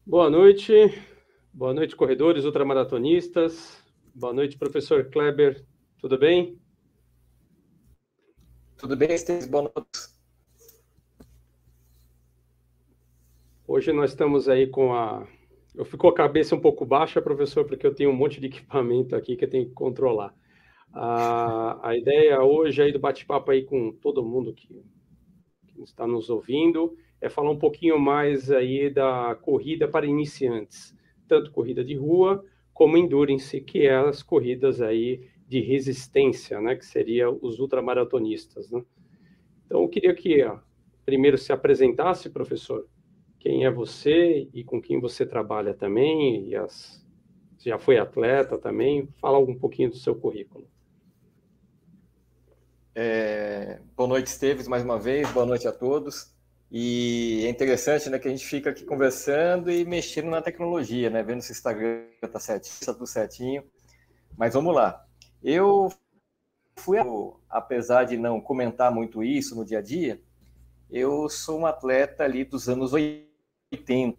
Boa noite, corredores, ultramaratonistas, boa noite, professor Kleber, tudo bem? Tudo bem, Esteves? Boa noite. Hoje nós estamos aí Eu fico com a cabeça um pouco baixa, professor, porque eu tenho um monte de equipamento aqui que eu tenho que controlar. A ideia hoje aí do bate-papo aí com todo mundo que está nos ouvindo é falar um pouquinho mais aí da corrida para iniciantes, tanto corrida de rua como endurance, que é as corridas aí de resistência, né, que seria os ultramaratonistas, né? Então eu queria que primeiro se apresentasse, professor, quem é você e com quem você trabalha também, já foi atleta também, fala um pouquinho do seu currículo. Boa noite, Esteves, mais uma vez. Boa noite a todos. E é interessante, né, que a gente fica aqui conversando e mexendo na tecnologia, né, vendo se o Instagram está certinho, está tudo certinho. Mas vamos lá. Eu fui, apesar de não comentar muito isso no dia a dia, eu sou um atleta ali dos anos 80.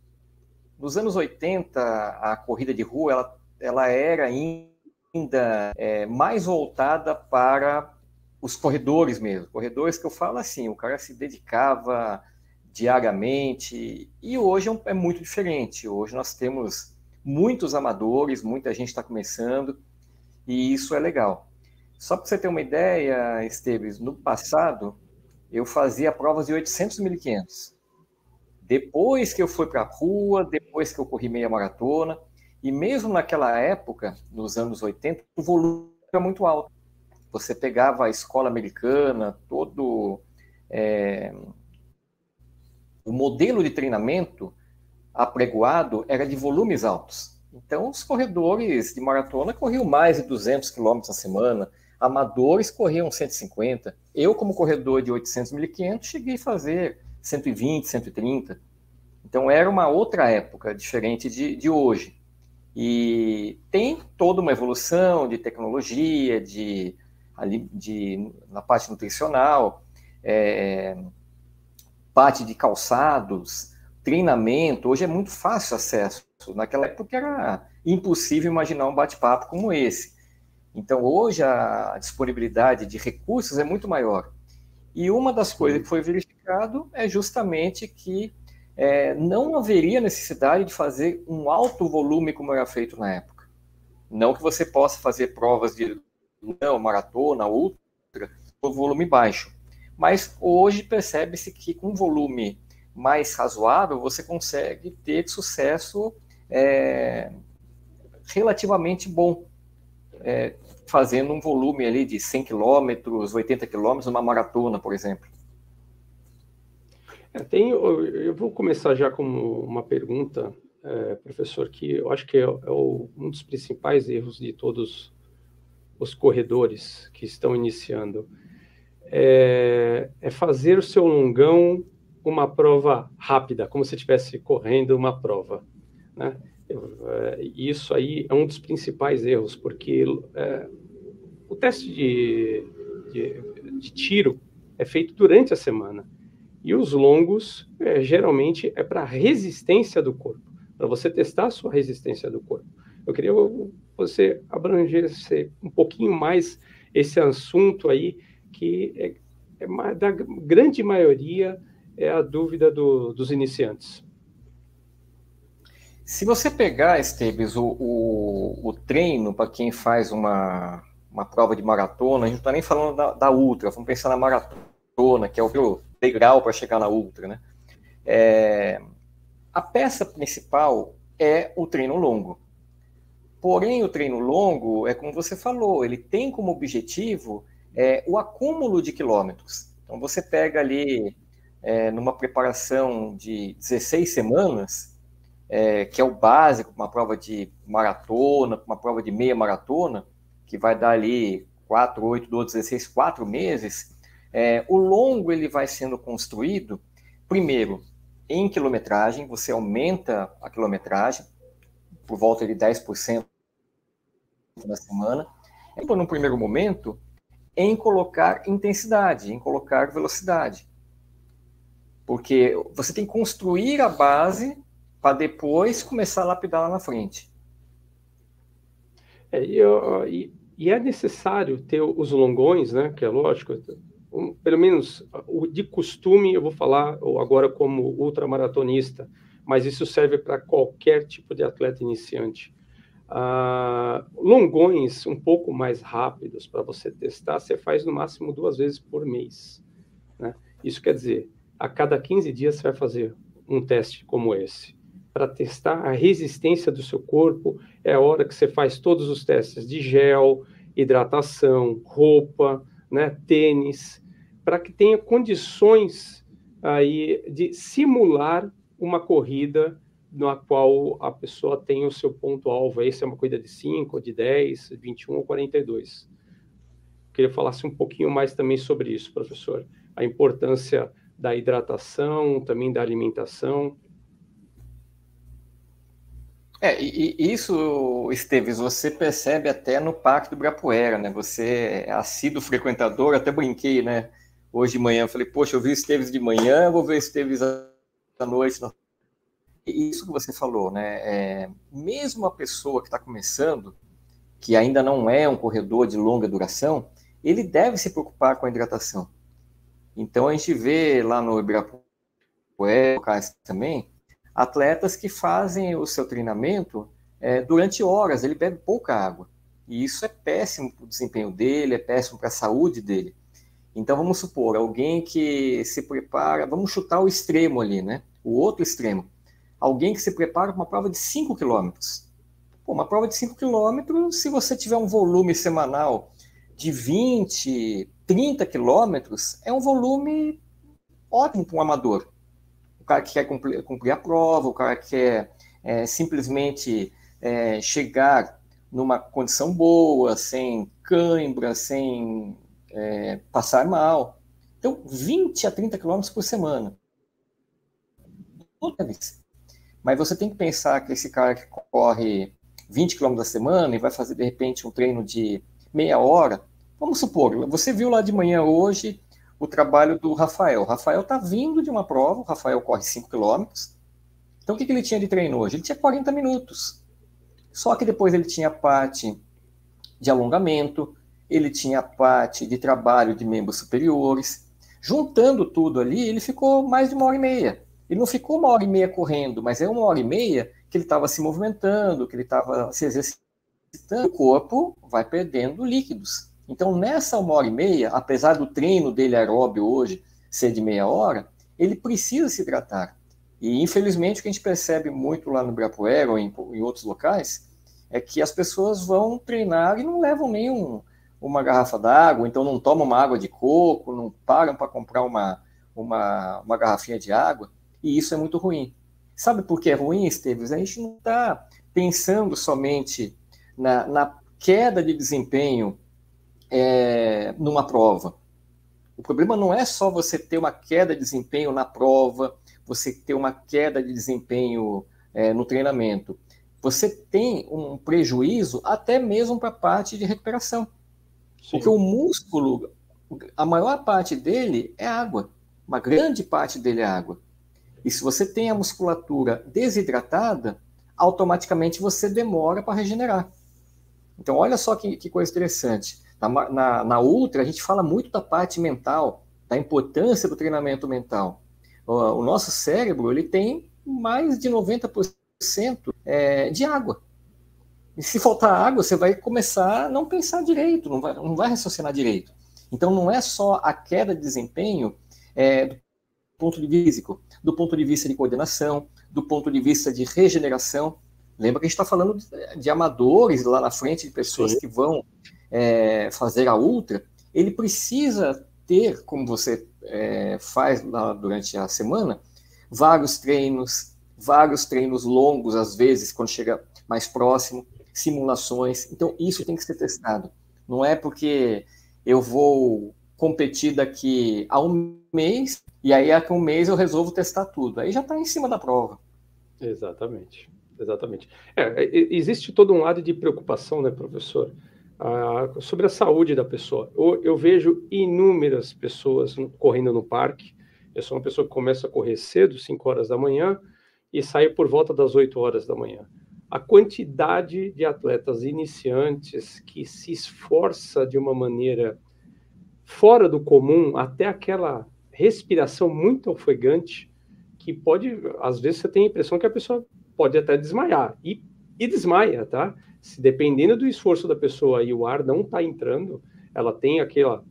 Nos anos 80, a corrida de rua, ela era ainda mais voltada para os corredores mesmo. Corredores que eu falo assim, o cara se dedicava diariamente, e hoje é muito diferente. Hoje nós temos muitos amadores, muita gente está começando, e isso é legal. Só para você ter uma ideia, Esteves, no passado eu fazia provas de 800 e 1.500. Depois que eu fui para a rua, depois que eu corri meia maratona, e mesmo naquela época, nos anos 80, o volume era muito alto. Você pegava a escola americana, todo o modelo de treinamento apregoado era de volumes altos. Então, os corredores de maratona corriam mais de 200 quilômetros na semana, amadores corriam 150. Eu, como corredor de 800 1.500, cheguei a fazer 120, 130. Então, era uma outra época, diferente de hoje. E tem toda uma evolução de tecnologia, na parte nutricional, parte de calçados, treinamento. Hoje é muito fácil acesso. Naquela época era impossível imaginar um bate-papo como esse. Então, hoje a disponibilidade de recursos é muito maior. E uma das coisas que foi verificado é justamente que não haveria necessidade de fazer um alto volume como era feito na época. Não que você possa fazer provas de maratona, ultra, com volume baixo. Mas hoje percebe-se que com volume mais razoável você consegue ter sucesso relativamente bom, fazendo um volume ali de 100 quilômetros, 80 quilômetros, uma maratona, por exemplo. Eu vou começar já com uma pergunta, professor, que eu acho que um dos principais erros de todos os corredores que estão iniciando. É fazer o seu longão uma prova rápida, como se estivesse correndo uma prova, né? Isso aí é um dos principais erros, porque o teste de tiro é feito durante a semana. E os longos, geralmente, é para resistência do corpo, para você testar a sua resistência do corpo. Eu queria que você abrangesse um pouquinho mais esse assunto aí, que da grande maioria é a dúvida dos iniciantes. Se você pegar, Esteves, o treino para quem faz uma prova de maratona, a gente não está nem falando da ultra, vamos pensar na maratona, que é o degrau para chegar na ultra, né? A peça principal é o treino longo. Porém, o treino longo, é como você falou, ele tem como objetivo o acúmulo de quilômetros. Então, você pega ali, numa preparação de 16 semanas, que é o básico, uma prova de maratona, uma prova de meia maratona, que vai dar ali 4, 8, 12, 16, 4 meses, o longo ele vai sendo construído, primeiro, em quilometragem, você aumenta a quilometragem, por volta de 10% na semana, então, no primeiro momento, em colocar intensidade, em colocar velocidade. Porque você tem que construir a base para depois começar a lapidar lá na frente. E é necessário ter os longões, né? Que é lógico, pelo menos de costume, eu vou falar agora como ultramaratonista, mas isso serve para qualquer tipo de atleta iniciante. Longões um pouco mais rápidos para você testar, você faz no máximo 2 vezes por mês, né? Isso quer dizer, a cada 15 dias você vai fazer um teste como esse, para testar a resistência do seu corpo. É a hora que você faz todos os testes de gel, hidratação, roupa, né, tênis, para que tenha condições aí de simular uma corrida na qual a pessoa tem o seu ponto-alvo. Aí se é uma corrida de 5, de 10, 21 ou 42. Queria falasse um pouquinho mais também sobre isso, professor. A importância da hidratação, também da alimentação. E isso, Esteves, você percebe até no Parque do Ibirapuera, né? Você é assíduo frequentador, até brinquei, né? Hoje de manhã, eu falei, poxa, eu vi o Esteves de manhã, vou ver o Esteves à noite. Isso que você falou, né? Mesmo a pessoa que está começando, que ainda não é um corredor de longa duração, ele deve se preocupar com a hidratação. Então, a gente vê lá no Ibirapuera também, atletas que fazem o seu treinamento durante horas, ele bebe pouca água. E isso é péssimo para o desempenho dele, é péssimo para a saúde dele. Então, vamos supor, alguém que se prepara, vamos chutar o extremo ali, né? O outro extremo. Alguém que se prepara para uma prova de 5 quilômetros. Uma prova de 5 quilômetros, se você tiver um volume semanal de 20, 30 quilômetros, é um volume ótimo para um amador. O cara que quer cumprir a prova, o cara que quer simplesmente chegar numa condição boa, sem cãibra, sem passar mal. Então, 20 a 30 quilômetros por semana. Toda vez. Mas você tem que pensar que esse cara que corre 20 km da semana e vai fazer, de repente, um treino de meia hora, vamos supor, você viu lá de manhã hoje o trabalho do Rafael. O Rafael está vindo de uma prova, o Rafael corre 5 km. Então, o que ele tinha de treino hoje? Ele tinha 40 minutos. Só que depois ele tinha a parte de alongamento, ele tinha a parte de trabalho de membros superiores. Juntando tudo ali, ele ficou mais de 1h30. Ele não ficou 1h30 correndo, mas é 1h30 que ele estava se movimentando, que ele estava se exercitando, o corpo vai perdendo líquidos. Então, nessa 1h30, apesar do treino dele aeróbio hoje ser de meia hora, ele precisa se hidratar. E, infelizmente, o que a gente percebe muito lá no Ibirapuera ou em outros locais é que as pessoas vão treinar e não levam nem uma garrafa d'água, então não tomam uma água de coco, não param para comprar uma garrafinha de água. E isso é muito ruim. Sabe por que é ruim, Esteves? A gente não está pensando somente na queda de desempenho numa prova. O problema não é só você ter uma queda de desempenho na prova, você ter uma queda de desempenho no treinamento. Você tem um prejuízo até mesmo para a parte de recuperação. Sim. Porque o músculo, a maior parte dele é água. Uma grande parte dele é água. E se você tem a musculatura desidratada, automaticamente você demora para regenerar. Então, olha só que coisa interessante. Na Ultra, a gente fala muito da parte mental, da importância do treinamento mental. O nosso cérebro ele tem mais de 90% de água. E se faltar água, você vai começar a não pensar direito, não vai raciocinar direito. Então, não é só a queda de desempenho do ponto de vista físico, do ponto de vista de coordenação, do ponto de vista de regeneração. Lembra que a gente está falando de amadores lá na frente, de pessoas Sim. que vão fazer a ultra. Ele precisa ter, como você faz lá durante a semana, vários treinos longos, às vezes, quando chega mais próximo, simulações. Então, isso tem que ser testado. Não é porque eu vou competir daqui a um mês, e aí daqui a um mês eu resolvo testar tudo. Aí já está em cima da prova. Exatamente. Existe todo um lado de preocupação, né, professor, sobre a saúde da pessoa. Eu vejo inúmeras pessoas correndo no parque. Eu sou uma pessoa que começa a correr cedo, 5 horas da manhã, e saio por volta das 8 horas da manhã. A quantidade de atletas iniciantes que se esforça de uma maneira fora do comum, até aquela respiração muito ofegante, que pode, às vezes você tem a impressão que a pessoa pode até desmaiar, e desmaia, tá? Se dependendo do esforço da pessoa e o ar não está entrando, ela tem aquela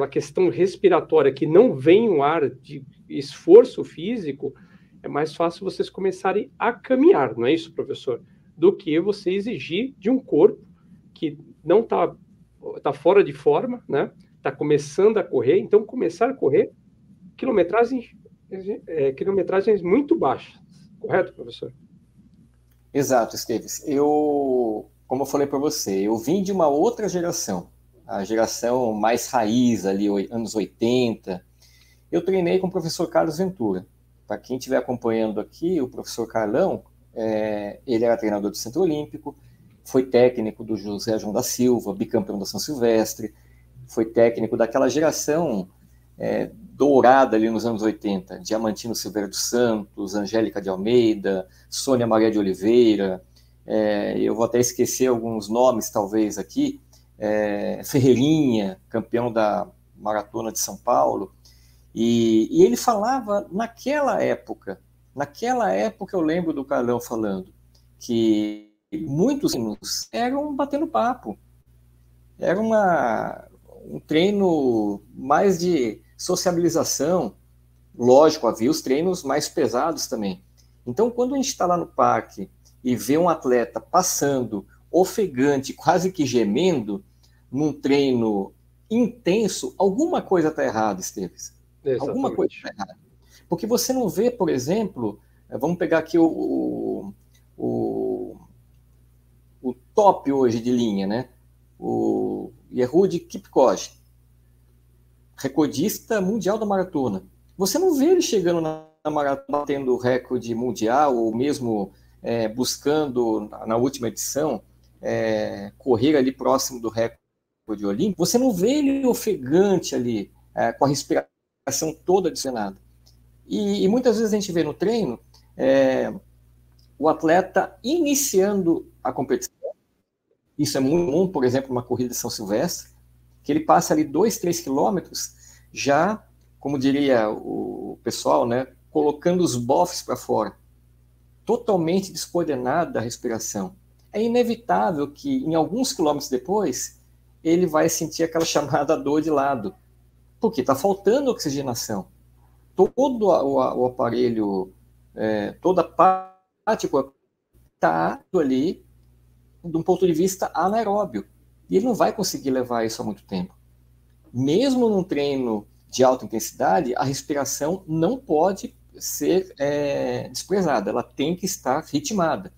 questão respiratória que não vem o ar de esforço físico, é mais fácil vocês começarem a caminhar, não é isso, professor? Do que você exigir de um corpo que não está fora de forma, né? Está começando a correr, então começar a correr quilometragens muito baixas, correto, professor? Exato, Esteves. Como eu falei para você, eu vim de uma outra geração, a geração mais raiz, ali, anos 80. Eu treinei com o professor Carlos Ventura. Para quem estiver acompanhando aqui, o professor Carlão, ele era treinador do Centro Olímpico, foi técnico do José João da Silva, bicampeão da São Silvestre, foi técnico daquela geração dourada ali nos anos 80, Diamantino Silveira dos Santos, Angélica de Almeida, Sônia Maria de Oliveira, eu vou até esquecer alguns nomes talvez aqui, Ferreirinha, campeão da Maratona de São Paulo, e ele falava naquela época eu lembro do Carlão falando que muitos eram batendo papo, era um treino mais de sociabilização. Lógico, havia os treinos mais pesados também. Então, quando a gente está lá no parque e vê um atleta passando, ofegante, quase que gemendo, num treino intenso, alguma coisa está errada, Esteves. Exatamente. Alguma coisa está errada. Porque você não vê, por exemplo, vamos pegar aqui o top hoje de linha, né? O Yehud Kipchoge, recordista mundial da maratona. Você não vê ele chegando na maratona batendo o recorde mundial, ou mesmo buscando, na última edição, correr ali próximo do recorde olímpico. Você não vê ele ofegante ali, com a respiração toda adicionada. E muitas vezes a gente vê no treino o atleta iniciando a competição. Isso é muito comum, por exemplo, numa corrida de São Silvestre, que ele passa ali 2, 3 quilômetros, já, como diria o pessoal, né, colocando os bofs para fora, totalmente descoordenado da respiração. É inevitável que, em alguns quilômetros depois, ele vai sentir aquela chamada dor de lado, porque está faltando oxigenação. Todo o aparelho, toda a parte está ali de um ponto de vista anaeróbio. E ele não vai conseguir levar isso há muito tempo. Mesmo num treino de alta intensidade, a respiração não pode ser desprezada. Ela tem que estar ritmada.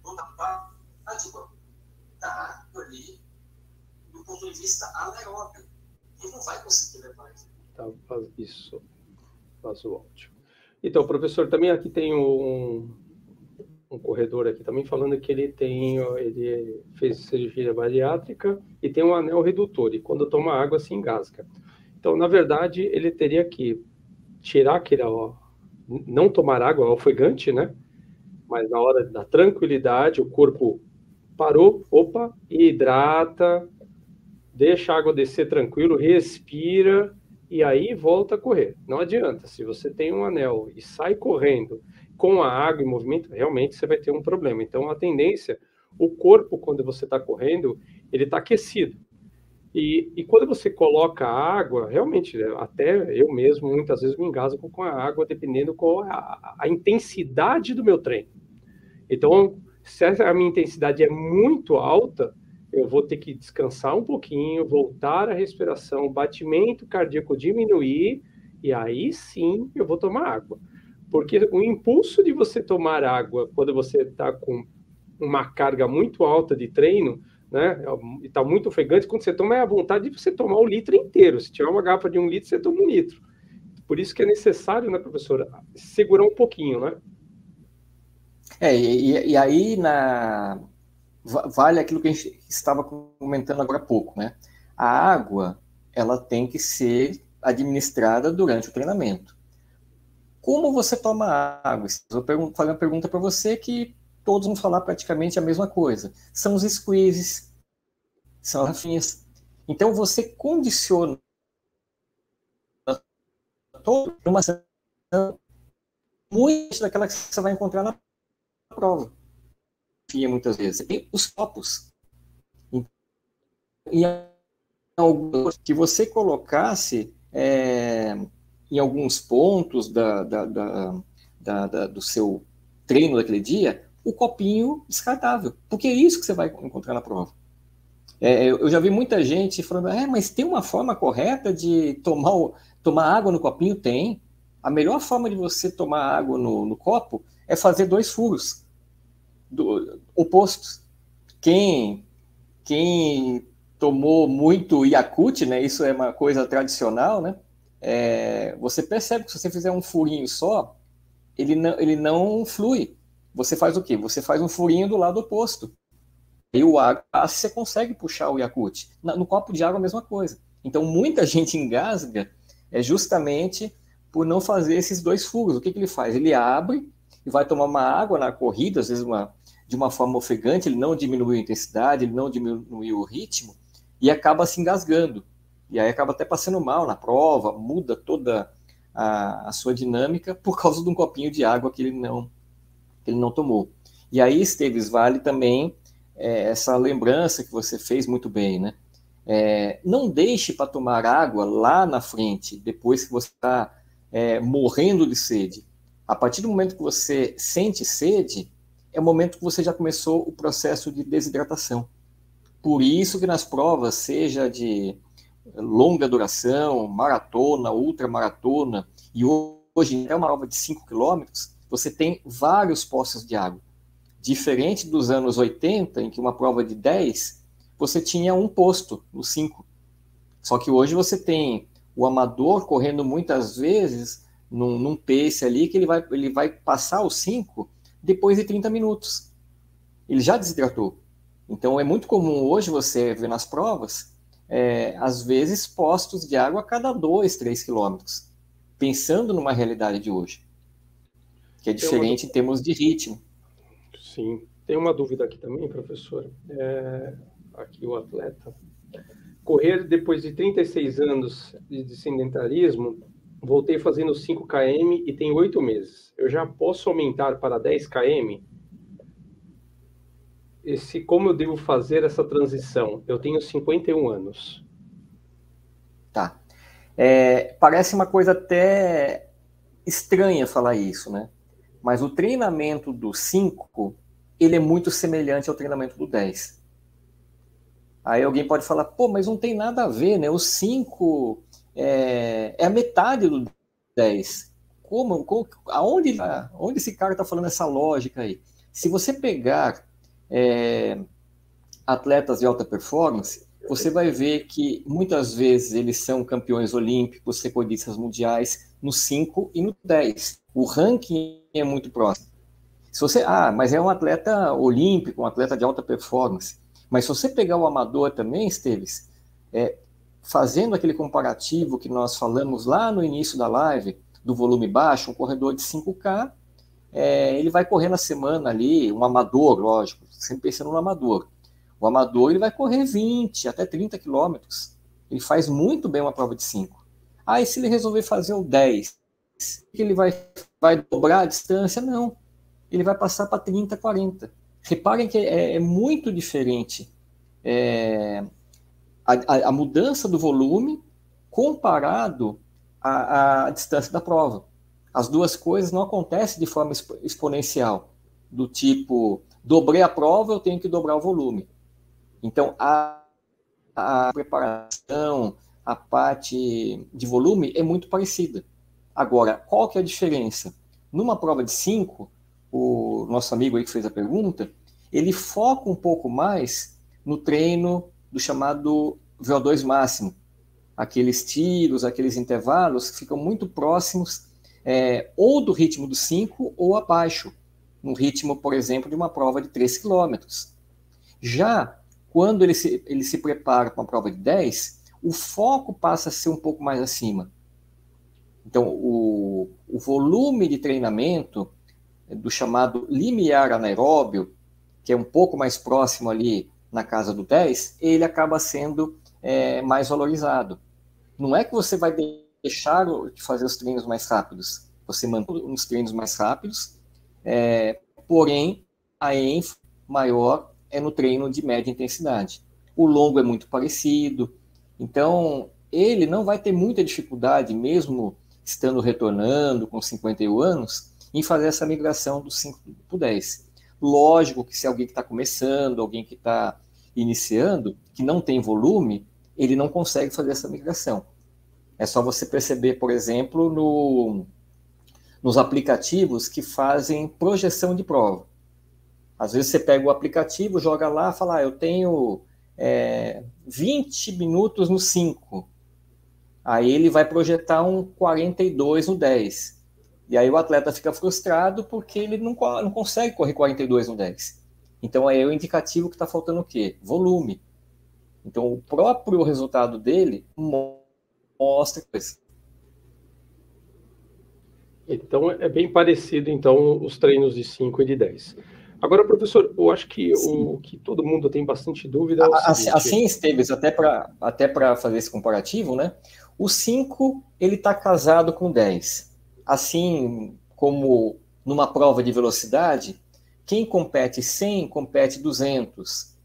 Toda a parte está ali do ponto de vista anaeróbio. Ele não vai conseguir levar isso. Tá, isso. Faz o áudio. Então, professor, também aqui tem um corredor aqui também falando que ele fez cirurgia bariátrica e tem um anel redutor, e quando toma água se engasga. Então, na verdade, ele teria que tirar não tomar água ofegante, né? Mas na hora da tranquilidade, o corpo parou, hidrata, deixa a água descer tranquilo, respira, e aí volta a correr. Não adianta, se você tem um anel e sai correndo com a água em movimento, realmente você vai ter um problema. Então, a tendência, o corpo, quando você está correndo, ele está aquecido. E quando você coloca a água, realmente, até eu mesmo, muitas vezes, me engasgo com a água, dependendo qual a intensidade do meu treino. Então, se a minha intensidade é muito alta, eu vou ter que descansar um pouquinho, voltar a respiração, o batimento cardíaco diminuir, e aí sim eu vou tomar água. Porque o impulso de você tomar água quando você está com uma carga muito alta de treino, né, e está muito ofegante, quando você toma, é a vontade de você tomar o litro inteiro. Se tiver uma garrafa de 1 litro, você toma 1 litro. Por isso que é necessário, né, professora, segurar um pouquinho, né? E aí vale aquilo que a gente estava comentando agora há pouco, né? A água, ela tem que ser administrada durante o treinamento. Como você toma água? Eu vou fazer uma pergunta para você que todos vão falar praticamente a mesma coisa. São os squeezes, são as garrafinhas. Então, você condiciona toda uma ação muito daquela que você vai encontrar na prova. Muitas vezes. E os copos. E alguns que você colocasse em alguns pontos do seu treino daquele dia, o copinho descartável. Porque é isso que você vai encontrar na prova. Eu já vi muita gente falando, mas tem uma forma correta de tomar água no copinho? Tem. A melhor forma de você tomar água no copo é fazer 2 furos opostos. Quem tomou muito Yakult, né? Isso é uma coisa tradicional, né? Você percebe que se você fizer um furinho só, ele não flui. Você faz o quê? Você faz um furinho do lado oposto. E o água, você consegue puxar o Yakult. No copo de água, a mesma coisa. Então, muita gente engasga justamente por não fazer esses 2 furos. O que ele faz? Ele abre e vai tomar uma água na corrida, às vezes de uma forma ofegante, ele não diminui a intensidade, ele não diminui o ritmo, e acaba se engasgando. E aí acaba até passando mal na prova, muda toda a sua dinâmica por causa de um copinho de água que ele não tomou. E aí, Esteves, vale também essa lembrança que você fez muito bem, né? Não deixe para tomar água lá na frente, depois que você está morrendo de sede. A partir do momento que você sente sede, é o momento que você já começou o processo de desidratação. Por isso que nas provas, seja de longa duração, maratona, ultramaratona, e hoje é uma prova de 5 quilômetros, você tem vários poços de água. Diferente dos anos 80, em que uma prova de 10, você tinha um posto no 5. Só que hoje você tem o amador correndo muitas vezes num pace ali que ele vai passar os 5 depois de 30 minutos. Ele já desidratou. Então é muito comum hoje você ver nas provas, às vezes, postos de água a cada 2, 3 quilômetros. Pensando numa realidade de hoje, que é diferente em termos de ritmo. Sim. Tem uma dúvida aqui também, professor. Aqui o atleta. Correr depois de 36 anos de sedentarismo, voltei fazendo 5 km e tem 8 meses. Eu já posso aumentar para 10 km? Como eu devo fazer essa transição? Eu tenho 51 anos. Tá. Parece uma coisa até estranha falar isso, né? Mas o treinamento do 5, ele é muito semelhante ao treinamento do 10. Aí alguém pode falar, mas não tem nada a ver, né? O 5 é a metade do 10. Onde esse cara está falando essa lógica aí? Se você pegar atletas de alta performance, você vai ver que muitas vezes eles são campeões olímpicos, recordistas mundiais no 5 e no 10. O ranking é muito próximo. Se você, mas é um atleta olímpico, um atleta de alta performance. Mas se você pegar o amador também, Esteves, fazendo aquele comparativo que nós falamos lá no início da live, do volume baixo, um corredor de 5K, ele vai correr na semana ali, um amador, lógico, sempre pensando no amador. O amador ele vai correr 20 até 30 quilômetros. Ele faz muito bem uma prova de 5. E se ele resolver fazer o 10, ele vai dobrar a distância? Não. Ele vai passar para 30, 40. Reparem que é muito diferente a mudança do volume comparado à distância da prova. As duas coisas não acontecem de forma exponencial, do tipo, dobrei a prova, eu tenho que dobrar o volume. Então, a preparação, a parte de volume é muito parecida. Agora, qual que é a diferença? Numa prova de 5, o nosso amigo aí que fez a pergunta, ele foca um pouco mais no treino do chamado VO2 máximo. Aqueles tiros, aqueles intervalos que ficam muito próximos ou do ritmo do 5 ou abaixo, no ritmo, por exemplo, de uma prova de 3 km. Já quando ele se prepara para uma prova de 10, o foco passa a ser um pouco mais acima. Então, o volume de treinamento do chamado limiar anaeróbio, que é um pouco mais próximo ali na casa do 10, ele acaba sendo mais valorizado. Não é que você vai deixar de fazer os treinos mais rápidos, você mantém os treinos mais rápidos, porém, a ênfase maior é no treino de média intensidade. O longo é muito parecido, então ele não vai ter muita dificuldade, mesmo estando retornando com 51 anos, em fazer essa migração do 5 para o 10. Lógico que se alguém que está começando, alguém que está iniciando, que não tem volume, ele não consegue fazer essa migração. É só você perceber, por exemplo, nos aplicativos que fazem projeção de prova. Às vezes você pega o aplicativo, joga lá, fala, eu tenho 20 minutos no 5. Aí ele vai projetar um 42 no 10. E aí o atleta fica frustrado porque ele não consegue correr 42 no 10. Então aí é o indicativo que está faltando o quê? Volume. Então o próprio resultado dele mostra isso. Então é bem parecido, então, os treinos de 5 e de 10. Agora, professor, eu acho que o que todo mundo tem bastante dúvida é o seguinte... Assim, Esteves, até para fazer esse comparativo, né? O 5, ele está casado com 10. Assim como numa prova de velocidade, quem compete 100, compete 200.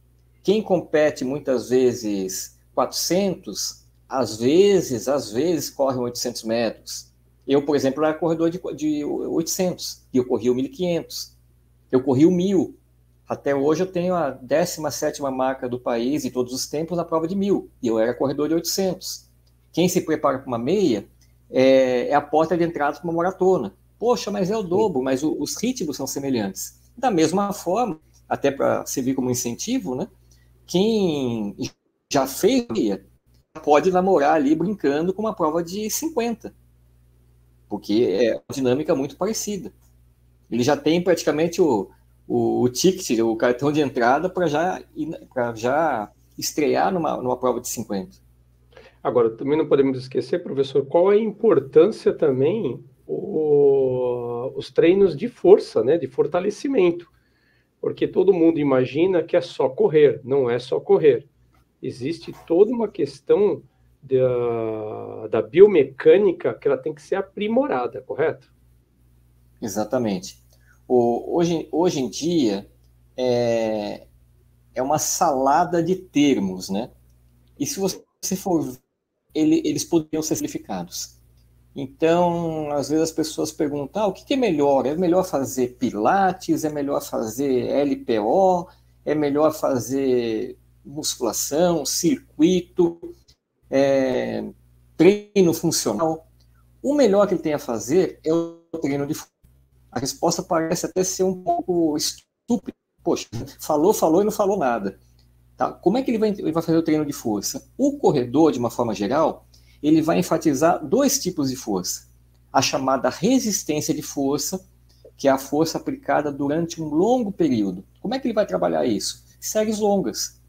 Quem compete muitas vezes 400, às vezes corre 800 metros. Eu, por exemplo, era corredor de 800 e eu corri o 1.500. Eu corri o 1.000. Até hoje eu tenho a 17ª marca do país em todos os tempos na prova de 1.000. E eu era corredor de 800. Quem se prepara para uma meia é a porta de entrada para uma maratona. Poxa, mas é o dobro, mas os ritmos são semelhantes. Da mesma forma, até para servir como incentivo, né? Quem já fez meia pode namorar ali brincando com uma prova de 50. Porque é uma dinâmica muito parecida. Ele já tem praticamente o ticket, o cartão de entrada para já estrear numa prova de 50. Agora, também não podemos esquecer, professor, qual é a importância também os treinos de força, né, de fortalecimento. Porque todo mundo imagina que é só correr, não é só correr. Existe toda uma questão da biomecânica que ela tem que ser aprimorada, correto? Exatamente. Hoje em dia é uma salada de termos, né? E se você for ver, eles poderiam ser simplificados. Então, às vezes as pessoas perguntam, o que é melhor? É melhor fazer pilates? É melhor fazer LPO? É melhor fazer musculação, circuito, treino funcional? O melhor que ele tem a fazer é o treino de força. A resposta parece até ser um pouco estúpida. Poxa, falou e não falou nada. Tá? Como é que ele vai fazer o treino de força? O corredor, de uma forma geral, ele vai enfatizar 2 tipos de força. A chamada resistência de força, que é a força aplicada durante um longo período. Como é que ele vai trabalhar isso? Séries longas.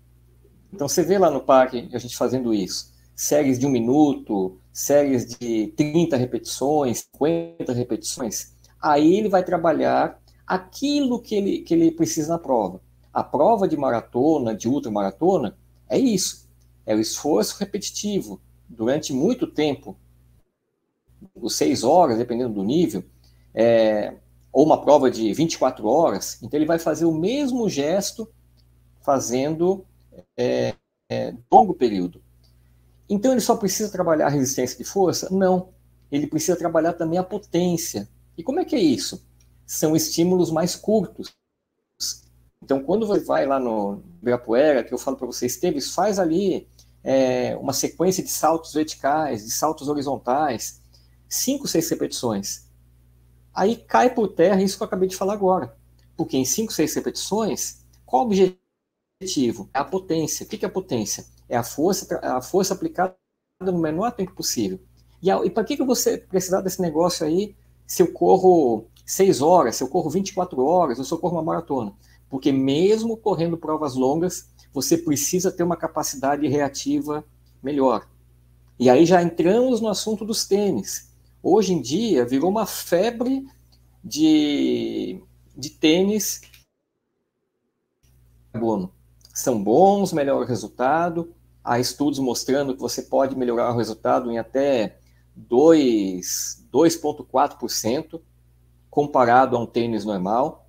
Então você vê lá no parque a gente fazendo isso. Séries de 1 minuto, séries de 30 repetições, 50 repetições. Aí ele vai trabalhar aquilo que ele precisa na prova. A prova de maratona, de ultramaratona, é isso. É o esforço repetitivo durante muito tempo, 6 horas, dependendo do nível, ou uma prova de 24 horas. Então ele vai fazer o mesmo gesto fazendo longo período. Então ele só precisa trabalhar a resistência de força? Não. Ele precisa trabalhar também a potência. E como é que é isso? São estímulos mais curtos. Então, quando você vai lá no Ibirapuera, que eu falo para vocês, Esteves, faz ali uma sequência de saltos verticais, de saltos horizontais, 5, 6 repetições. Aí cai por terra isso que eu acabei de falar agora. Porque em 5, 6 repetições, qual o objetivo? É a potência. O que é a potência? É a força aplicada no menor tempo possível. E para que você precisar desse negócio aí se eu corro 6 horas, se eu corro 24 horas, ou se eu corro uma maratona? Porque mesmo correndo provas longas, você precisa ter uma capacidade reativa melhor. E aí já entramos no assunto dos tênis. Hoje em dia, virou uma febre de tênis de carbono. São bons, melhora o resultado. Há estudos mostrando que você pode melhorar o resultado em até 2,4% comparado a um tênis normal.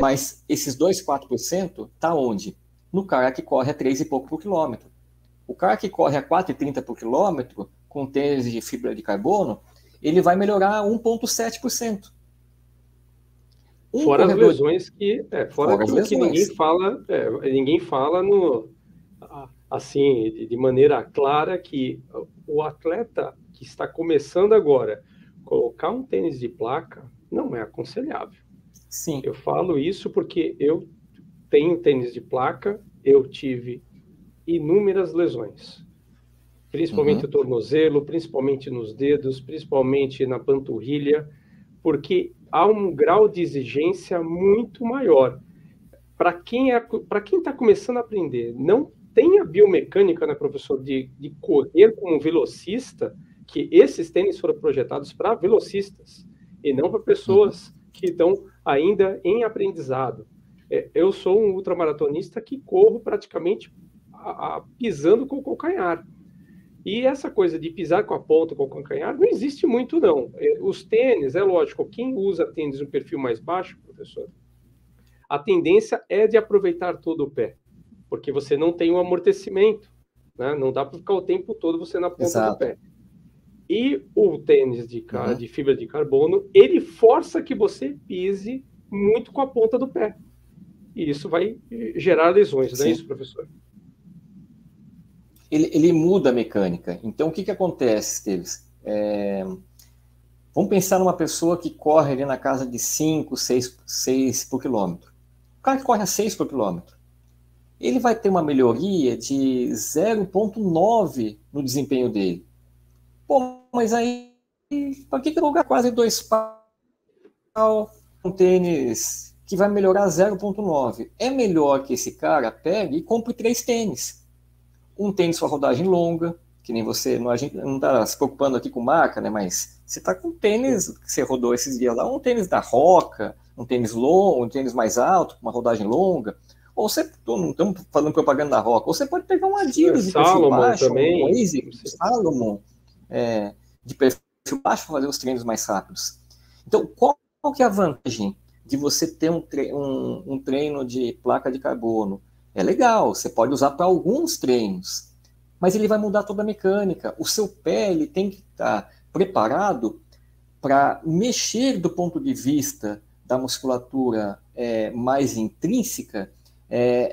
Mas esses 2,4% está onde? No cara que corre a 3 e pouco por quilômetro. O cara que corre a 4,30 por quilômetro, com tênis de fibra de carbono, ele vai melhorar 1,7%. Fora as lesões que... fora aquilo que ninguém fala assim, de maneira clara, que o atleta que está começando agora, colocar um tênis de placa não é aconselhável. Sim. Eu falo isso porque eu tenho tênis de placa, eu tive inúmeras lesões, principalmente no tornozelo, principalmente nos dedos, principalmente na panturrilha, porque há um grau de exigência muito maior. Para quem está começando a aprender, não tem a biomecânica, né, professor, de correr como um velocista, que esses tênis foram projetados para velocistas, e não para pessoas que estão ainda em aprendizado. Eu sou um ultramaratonista que corro praticamente pisando com o calcanhar. E essa coisa de pisar com a ponta, com o calcanhar, não existe muito, não. Os tênis, é lógico, quem usa tênis no perfil mais baixo, professor, a tendência é de aproveitar todo o pé, porque você não tem um amortecimento, né? Não dá para ficar o tempo todo você na ponta do pé. E o tênis de fibra de carbono, ele força que você pise muito com a ponta do pé. E isso vai gerar lesões, não é isso, professor? Ele muda a mecânica. Então, o que acontece, Esteves? Vamos pensar numa pessoa que corre ali na casa de 5, 6 por quilômetro. O cara que corre a 6 por quilômetro, ele vai ter uma melhoria de 0,9 no desempenho dele. Pô, mas aí, para que eu vou jogar quase 2 pau um tênis que vai melhorar 0,9? É melhor que esse cara pegue e compre 3 tênis. Um tênis com rodagem longa, que nem você, a gente não está se preocupando aqui com marca, né? Mas você está com tênis que você rodou esses dias lá, um tênis da Roca, um tênis longo, um tênis mais alto, com uma rodagem longa. Ou você, não estamos falando propaganda da Roca, ou você pode pegar um Adidas de perfil baixo, um ASICS, Salomon, de perfil baixo para fazer os treinos mais rápidos. Então, qual que é a vantagem de você ter um treino de placa de carbono? É legal, você pode usar para alguns treinos, mas ele vai mudar toda a mecânica. O seu pé ele tem que estar preparado para mexer do ponto de vista da musculatura mais intrínseca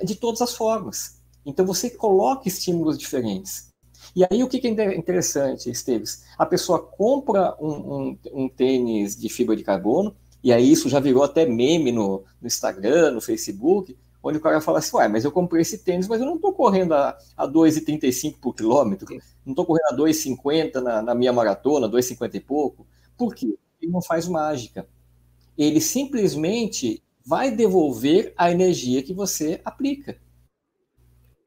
de todas as formas. Então você coloca estímulos diferentes. E aí o que é interessante, Esteves? A pessoa compra um tênis de fibra de carbono, e aí isso já virou até meme no Instagram, no Facebook, onde o cara fala assim, mas eu comprei esse tênis, mas eu não estou correndo a 2,35 por quilômetro, não estou correndo a 2,50 na minha maratona, 2,50 e pouco. Por quê? Ele não faz mágica. Ele simplesmente vai devolver a energia que você aplica.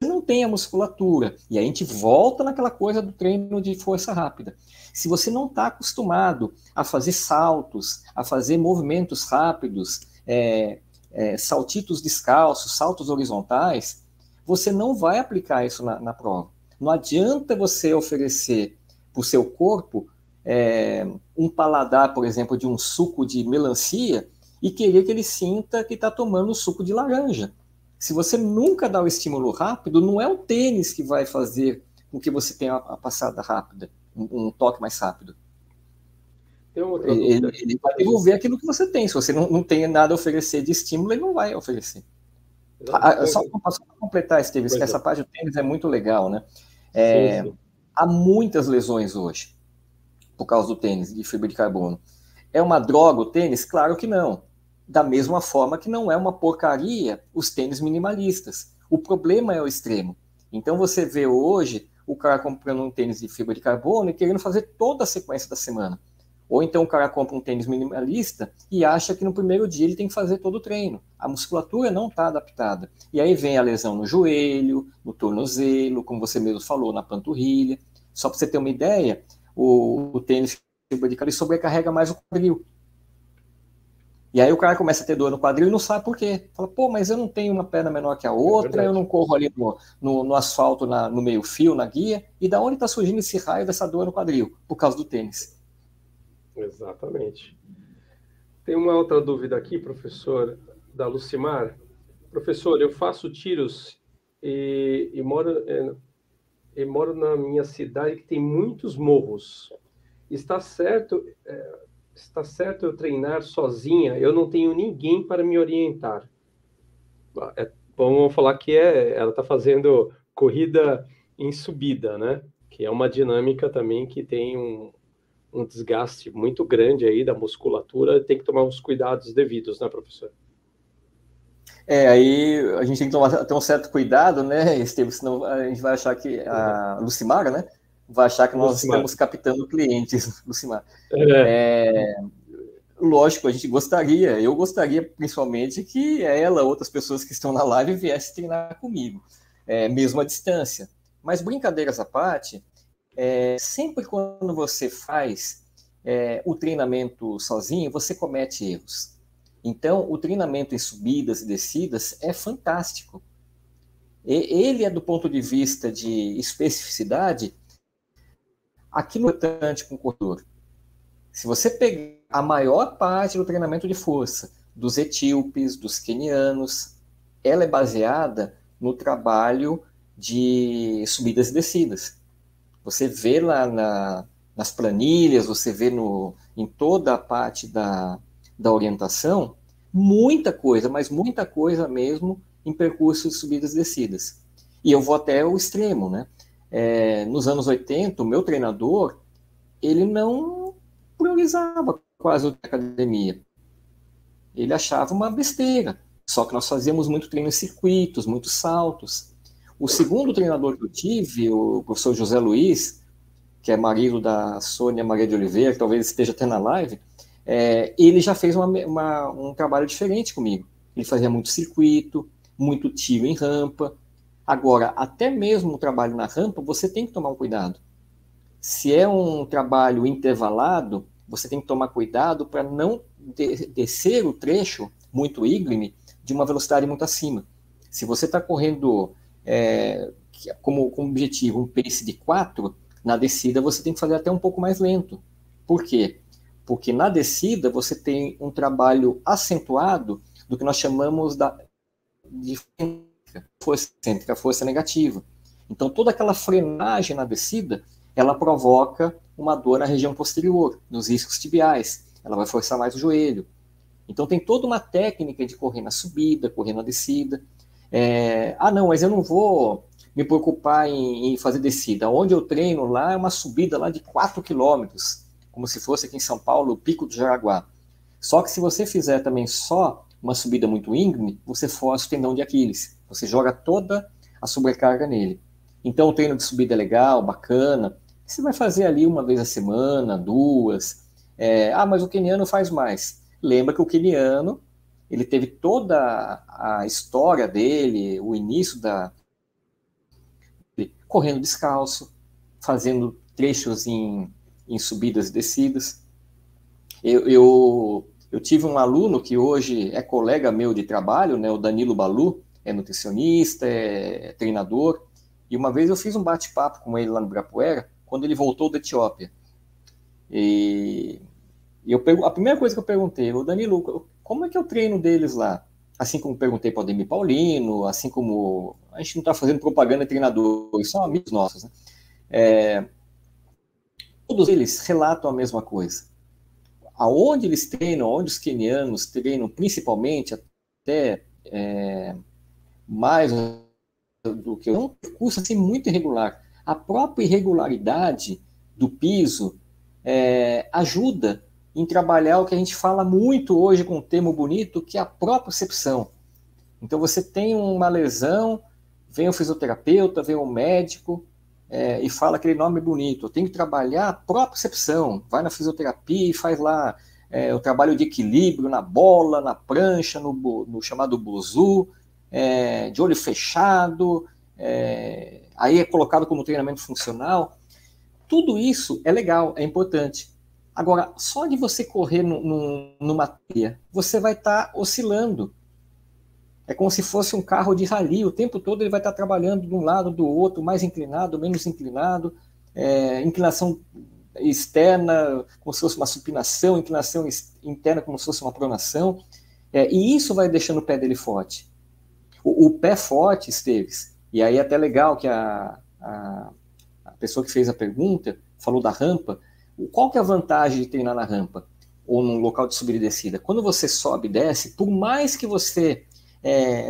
Você não tem a musculatura. E aí a gente volta naquela coisa do treino de força rápida. Se você não está acostumado a fazer saltos, a fazer movimentos rápidos, saltitos descalços, saltos horizontais, você não vai aplicar isso na prova. Não adianta você oferecer para o seu corpo um paladar, por exemplo, de um suco de melancia e querer que ele sinta que está tomando suco de laranja. Se você nunca dá o estímulo rápido, não é o tênis que vai fazer com que você tenha a passada rápida, um toque mais rápido. Ele vai devolver aquilo que você tem. Se você não tem nada a oferecer de estímulo, ele não vai oferecer. Só para completar, Esteves, que essa parte do tênis é muito legal, né? Sim. Há muitas lesões hoje por causa do tênis de fibra de carbono. É uma droga o tênis? Claro que não. Da mesma forma que não é uma porcaria os tênis minimalistas. O problema é o extremo. Então você vê hoje o cara comprando um tênis de fibra de carbono e querendo fazer toda a sequência da semana. Ou então o cara compra um tênis minimalista e acha que no primeiro dia ele tem que fazer todo o treino. A musculatura não está adaptada. E aí vem a lesão no joelho, no tornozelo, como você mesmo falou, na panturrilha. Só para você ter uma ideia, o tênis e sobrecarrega mais o quadril. E aí o cara começa a ter dor no quadril e não sabe por quê. Fala, pô, mas eu não tenho uma perna menor que a outra, eu não corro ali no asfalto, no meio fio, na guia, e da onde está surgindo esse raio dessa dor no quadril? Por causa do tênis. Exatamente. Tem uma outra dúvida aqui, professor, da Lucimar. Professor, eu faço tiros e moro na minha cidade que tem muitos morros. Está certo eu treinar sozinha? Eu não tenho ninguém para me orientar. Vamos falar que ela está fazendo corrida em subida, né? Que é uma dinâmica também que tem um desgaste muito grande aí da musculatura. Tem que tomar os cuidados devidos, né, professor? Aí a gente tem que ter um certo cuidado, né, Estevam? Senão a gente vai achar que a Lucimara, né? Vai achar que nós estamos captando clientes, Lucimar. Lógico, eu gostaria principalmente que ela, outras pessoas que estão na live, viessem treinar comigo, mesmo à distância. Mas brincadeiras à parte, sempre quando você faz o treinamento sozinho, você comete erros. Então, o treinamento em subidas e descidas é fantástico. Ele é, do ponto de vista de especificidade, aquilo é importante para o corredor. Se você pegar a maior parte do treinamento de força dos etíopes, dos quenianos, ela é baseada no trabalho de subidas e descidas. Você vê lá nas planilhas, você vê em toda a parte da orientação, muita coisa, mas muita coisa mesmo em percursos de subidas e descidas. E eu vou até o extremo, né? Nos anos 80, o meu treinador, ele não priorizava quase a academia. Ele achava uma besteira. Só que nós fazíamos muito treino em circuitos, muitos saltos. O segundo treinador que eu tive, o professor José Luiz, que é marido da Sônia Maria de Oliveira, que talvez esteja até na live, ele já fez um trabalho diferente comigo. Ele fazia muito circuito, muito tiro em rampa. Agora, até mesmo o trabalho na rampa, você tem que tomar um cuidado. Se é um trabalho intervalado, você tem que tomar cuidado para não descer o trecho muito íngreme de uma velocidade muito acima. Se você está correndo como objetivo um pace de 4, na descida você tem que fazer até um pouco mais lento. Por quê? Porque na descida você tem um trabalho acentuado do que nós chamamos de força excêntrica, força negativa. Então toda aquela frenagem na descida, ela provoca uma dor na região posterior, nos isquios tibiais. Ela vai forçar mais o joelho. Então tem toda uma técnica de correr na subida, correr na descida. Não, mas eu não vou me preocupar em fazer descida. Onde eu treino lá é uma subida lá de 4 quilômetros, como se fosse aqui em São Paulo o Pico do Jaraguá. Só que se você fizer também só uma subida muito íngreme, você força o tendão de Aquiles. Você joga toda a sobrecarga nele. Então o treino de subida é legal, bacana. Você vai fazer ali uma vez a semana, 2. Mas o queniano faz mais. Lembra que o queniano, ele teve toda a história dele, o início correndo descalço, fazendo trechos em subidas e descidas. Eu tive um aluno que hoje é colega meu de trabalho, né, o Danilo Balu, é nutricionista, é treinador, e uma vez eu fiz um bate-papo com ele lá no Ibirapuera, quando ele voltou da Etiópia. E a primeira coisa que eu perguntei, Danilo, como é que é o treino deles lá? Assim como perguntei para o Ademir Paulino, assim como a gente não está fazendo propaganda de treinadores, são amigos nossos, né? Todos eles relatam a mesma coisa. Aonde eles treinam, onde os quenianos treinam, principalmente até mais do que um percurso assim, muito irregular. A própria irregularidade do piso ajuda em trabalhar o que a gente fala muito hoje com um termo bonito, que é a propriocepção. Então você tem uma lesão, vem o fisioterapeuta, vem o médico e fala aquele nome bonito. Eu tenho que trabalhar a propriocepção. Vai na fisioterapia e faz lá o trabalho de equilíbrio na bola, na prancha, no chamado buzu, de olho fechado, aí é colocado como treinamento funcional. Tudo isso é legal, é importante. Agora, só de você correr numa trilha, você vai estar oscilando. É como se fosse um carro de rally, o tempo todo ele vai estar trabalhando de um lado, do outro, mais inclinado, menos inclinado, inclinação externa como se fosse uma supinação, inclinação interna como se fosse uma pronação, e isso vai deixando o pé dele forte. O pé forte, Esteves, e aí é até legal que a pessoa que fez a pergunta falou da rampa. Qual que é a vantagem de treinar na rampa? Ou num local de subida e descida? Quando você sobe e desce, por mais que você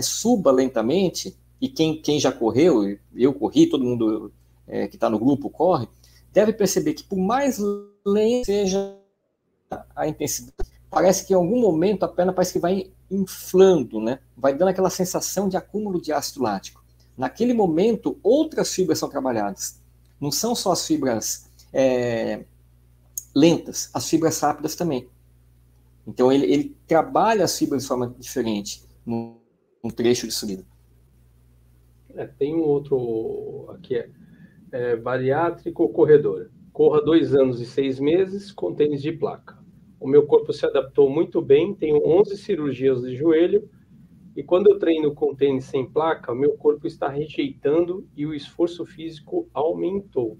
suba lentamente, e quem já correu, eu corri, todo mundo que está no grupo corre, deve perceber que por mais lenta seja a intensidade, parece que em algum momento a perna parece que vai inflando, né? Vai dando aquela sensação de acúmulo de ácido lático. Naquele momento, outras fibras são trabalhadas. Não são só as fibras lentas, as fibras rápidas também. Então ele trabalha as fibras de forma diferente num trecho de subida. Tem um outro aqui, bariátrico corredor. Corra 2 anos e 6 meses com tênis de placa. O meu corpo se adaptou muito bem, tenho 11 cirurgias de joelho, e quando eu treino com tênis sem placa, o meu corpo está rejeitando e o esforço físico aumentou.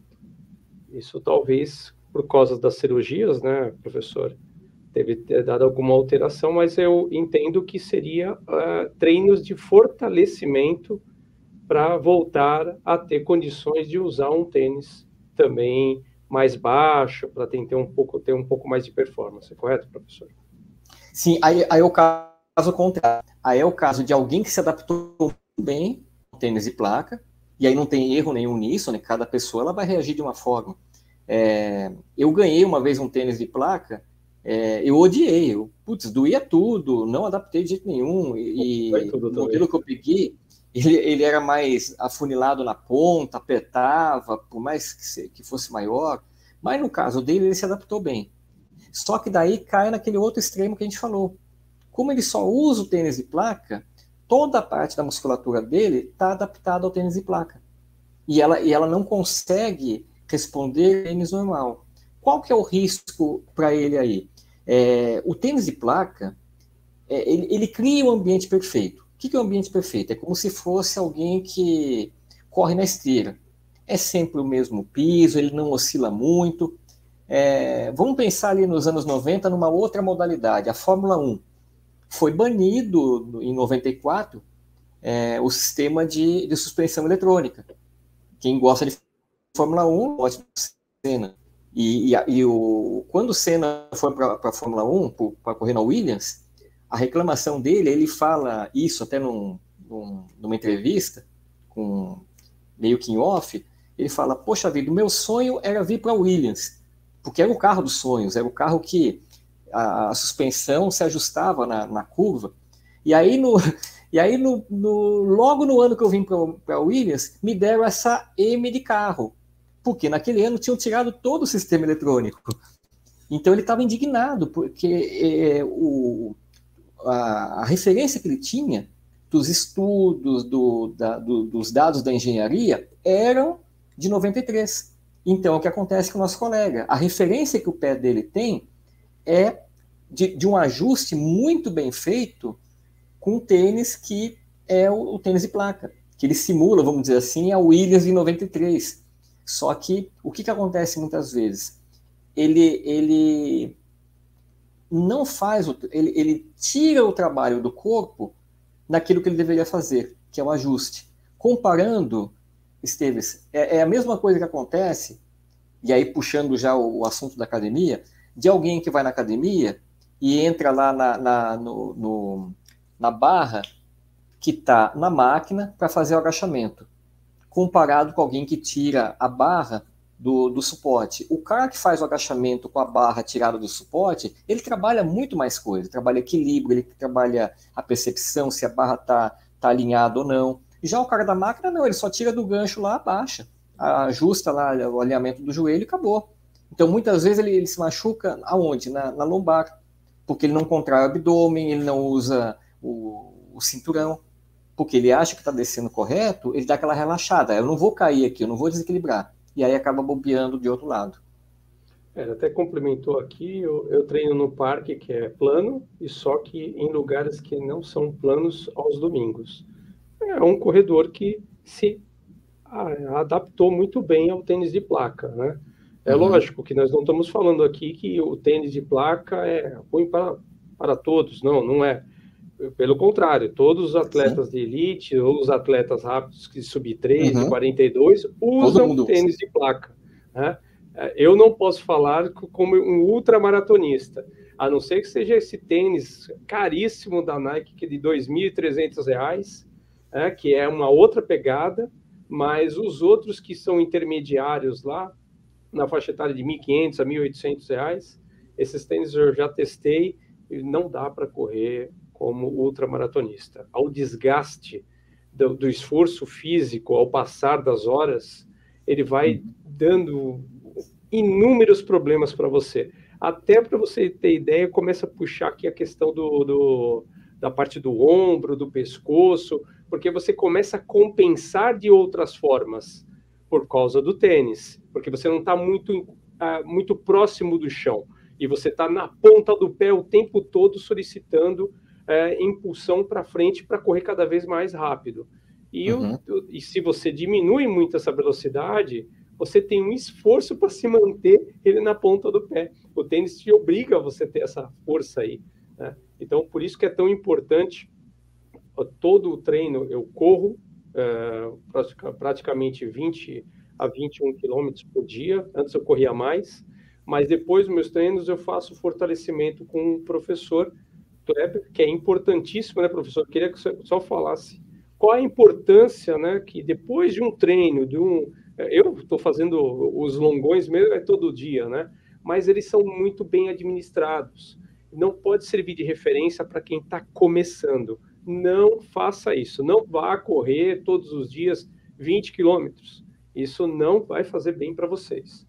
Isso talvez por causa das cirurgias, né, professor? Deve ter dado alguma alteração, mas eu entendo que seria treinos de fortalecimento para voltar a ter condições de usar um tênis também mais baixo, para ter um pouco mais de performance, correto, professor? Sim, aí é o caso contrário. Aí é o caso de alguém que se adaptou bem ao tênis de placa, e aí não tem erro nenhum nisso, né? Cada pessoa ela vai reagir de uma forma. Eu ganhei uma vez um tênis de placa, eu odiei, doía tudo, não adaptei de jeito nenhum, e o modelo que eu peguei, ele era mais afunilado na ponta, apertava, por mais que fosse maior, mas no caso dele, ele se adaptou bem. Só que daí cai naquele outro extremo que a gente falou. Como ele só usa o tênis de placa, toda a parte da musculatura dele está adaptada ao tênis de placa. E ela não consegue responder ao tênis normal. Qual que é o risco para ele aí? O tênis de placa, ele cria um ambiente perfeito. O que é um ambiente perfeito? É como se fosse alguém que corre na esteira. É sempre o mesmo piso, ele não oscila muito. Vamos pensar ali nos anos 90 numa outra modalidade, a Fórmula 1. Foi banido em 94 o sistema de suspensão eletrônica. Quem gosta de Fórmula 1 gosta do Senna. Quando o Senna foi para a Fórmula 1, para correr na Williams, a reclamação dele, ele fala isso até numa entrevista, meio que em off, ele fala, poxa vida, o meu sonho era vir para a Williams, porque era o carro dos sonhos, era o carro que a suspensão se ajustava na curva, e aí, logo no ano que eu vim para a Williams, me deram essa M de carro, porque naquele ano tinham tirado todo o sistema eletrônico. Então ele estava indignado, porque a referência que ele tinha dos estudos, dos dados da engenharia, eram de 93. Então, o que acontece com o nosso colega? A referência que o pé dele tem é de um ajuste muito bem feito com um tênis que é o tênis de placa, que ele simula, vamos dizer assim, a Williams de 93. Só que o que acontece muitas vezes? Ele não faz, ele tira o trabalho do corpo naquilo que ele deveria fazer, que é o ajuste. Comparando, Esteves, é a mesma coisa que acontece, e aí puxando já o assunto da academia, de alguém que vai na academia e entra lá na barra que está na máquina para fazer o agachamento, comparado com alguém que tira a barra do suporte. O cara que faz o agachamento com a barra tirada do suporte, ele trabalha muito mais coisa, trabalha equilíbrio, ele trabalha a percepção se a barra está alinhada ou não. Já o cara da máquina, não, ele só tira do gancho lá, abaixa, ajusta lá o alinhamento do joelho e acabou. Então, muitas vezes ele se machuca aonde? Na lombar, porque ele não contrai o abdômen, ele não usa o cinturão, porque ele acha que está descendo correto, ele dá aquela relaxada, eu não vou cair aqui, eu não vou desequilibrar. e aí acaba bobeando de outro lado. Até complementou aqui, eu treino no parque que é plano, e só que em lugares que não são planos aos domingos. É um corredor que se adaptou muito bem ao tênis de placa, né? É lógico que nós não estamos falando aqui que o tênis de placa é ruim para todos, não é. Pelo contrário, todos os atletas de elite ou os atletas rápidos que sub-3 e 42 usam tênis de placa, né? Eu não posso falar como um ultramaratonista, a não ser que seja esse tênis caríssimo da Nike, que é de R$ 2.300, que é uma outra pegada, mas os outros que são intermediários lá, na faixa etária de R$ 1.500 a R$ 1.800, esses tênis eu já testei e não dá para correr como ultramaratonista. Ao desgaste do esforço físico, ao passar das horas, ele vai dando inúmeros problemas para você. Até para você ter ideia, começa a puxar aqui a questão da parte do ombro, do pescoço, porque você começa a compensar de outras formas por causa do tênis, porque você não está muito próximo do chão e você está na ponta do pé o tempo todo solicitando impulsão para frente para correr cada vez mais rápido. E se você diminui muito essa velocidade, você tem um esforço para se manter ele na ponta do pé. O tênis te obriga a você ter essa força aí, né? Então, por isso que é tão importante, todo o treino eu corro praticamente 20 a 21 quilômetros por dia. Antes eu corria mais, mas depois dos meus treinos eu faço fortalecimento com o professor Kleber, que é importantíssimo, né, professor? Eu queria que você só falasse qual a importância, né, que depois de um treino, eu estou fazendo os longões mesmo todo dia, né? Mas eles são muito bem administrados. Não pode servir de referência para quem está começando. Não faça isso. Não vá correr todos os dias 20 quilômetros. Isso não vai fazer bem para vocês.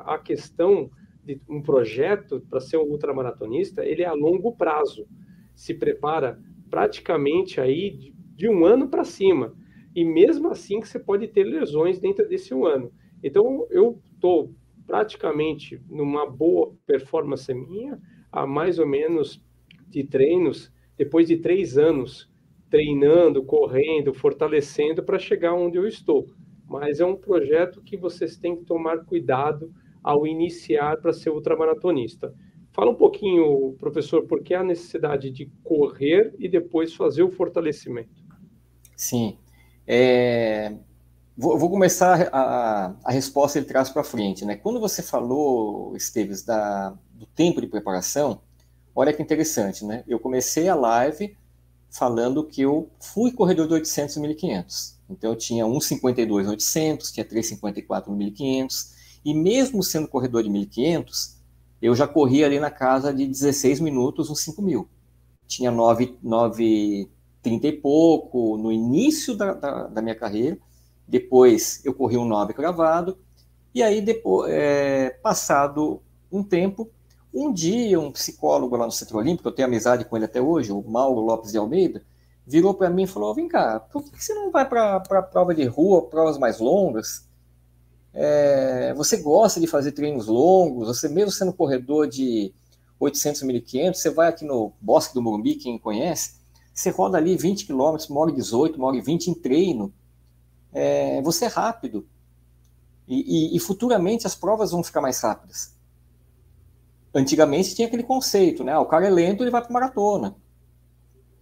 A questão de um projeto para ser um ultramaratonista, ele é a longo prazo. Se prepara praticamente aí de um ano para cima. E mesmo assim que você pode ter lesões dentro desse um ano. Então, eu estou praticamente numa boa performance minha, há mais ou menos de treinos, depois de 3 anos treinando, correndo, fortalecendo para chegar onde eu estou. Mas é um projeto que vocês têm que tomar cuidado ao iniciar para ser ultramaratonista. Fala um pouquinho, professor, por que a necessidade de correr e depois fazer o fortalecimento? Sim. Vou começar a resposta ele traz para frente, né? Quando você falou, Esteves, do tempo de preparação, olha que interessante, né? Eu comecei a live falando que eu fui corredor de 800 e 1.500. Então eu tinha 1,52 no 800, tinha 3,54 no 1.500, e mesmo sendo corredor de 1.500, eu já corria ali na casa de 16 minutos uns 5.000. Tinha 9,30 e pouco no início da minha carreira. Depois eu corri um 9 cravado, e aí depois, passado um tempo, um dia um psicólogo lá no Centro Olímpico, eu tenho amizade com ele até hoje, o Mauro Lopes de Almeida, virou para mim e falou: vem cá, por que você não vai para prova de rua, provas mais longas? Você gosta de fazer treinos longos, você mesmo sendo corredor de 800, 1.500, você vai aqui no Bosque do Morumbi, quem conhece, você roda ali 20 km, 1h18, 1h20 em treino, você é rápido, e futuramente as provas vão ficar mais rápidas. Antigamente tinha aquele conceito, né? O cara é lento, ele vai para maratona.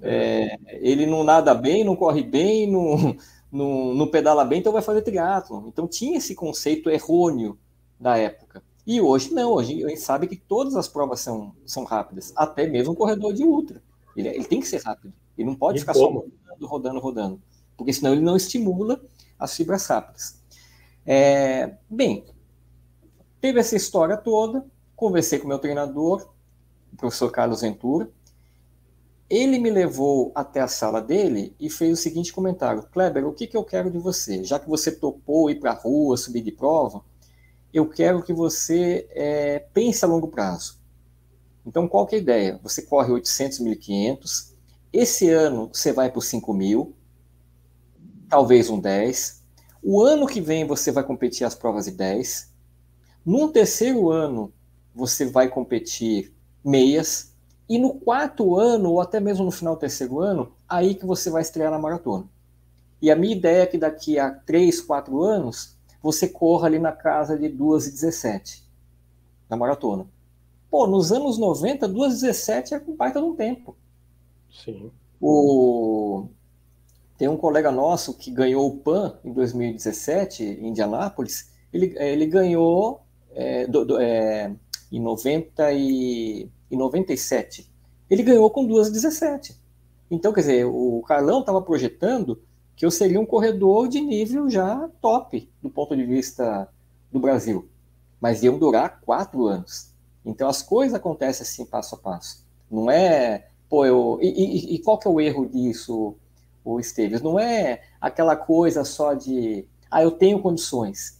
Ele não nada bem, não corre bem, não pedala bem, então vai fazer triatlon. Então tinha esse conceito errôneo da época. E hoje não, hoje a gente sabe que todas as provas são rápidas, até mesmo um corredor de ultra. Ele tem que ser rápido, ele não pode ficar só rodando, porque senão ele não estimula as fibras rápidas. Bem, teve essa história toda, conversei com o meu treinador, o professor Carlos Ventura. Ele me levou até a sala dele e fez o seguinte comentário: Kleber, o que eu quero de você? Já que você topou ir para a rua, subir de prova, eu quero que você pense a longo prazo. Então, qual que é a ideia? Você corre 800, 1.500, esse ano você vai para os 5.000, talvez um 10. O ano que vem você vai competir as provas de 10. No terceiro ano, você vai competir meias. E no quarto ano, ou até mesmo no final do terceiro ano, aí que você vai estrear na maratona. E a minha ideia é que daqui a 3, 4 anos, você corra ali na casa de 2:17 na maratona. Pô, nos anos 90, 2:17 é um baita de um tempo. Sim. Tem um colega nosso que ganhou o PAN em 2017, em Indianápolis. Ele ganhou em 97. Ele ganhou com 2:17. Então, quer dizer, o Carlão estava projetando que eu seria um corredor de nível já top do ponto de vista do Brasil. Mas iam durar 4 anos. Então, as coisas acontecem assim, passo a passo. Não é... Pô, e qual que é o erro disso, o Esteves? Não é aquela coisa só de... eu tenho condições.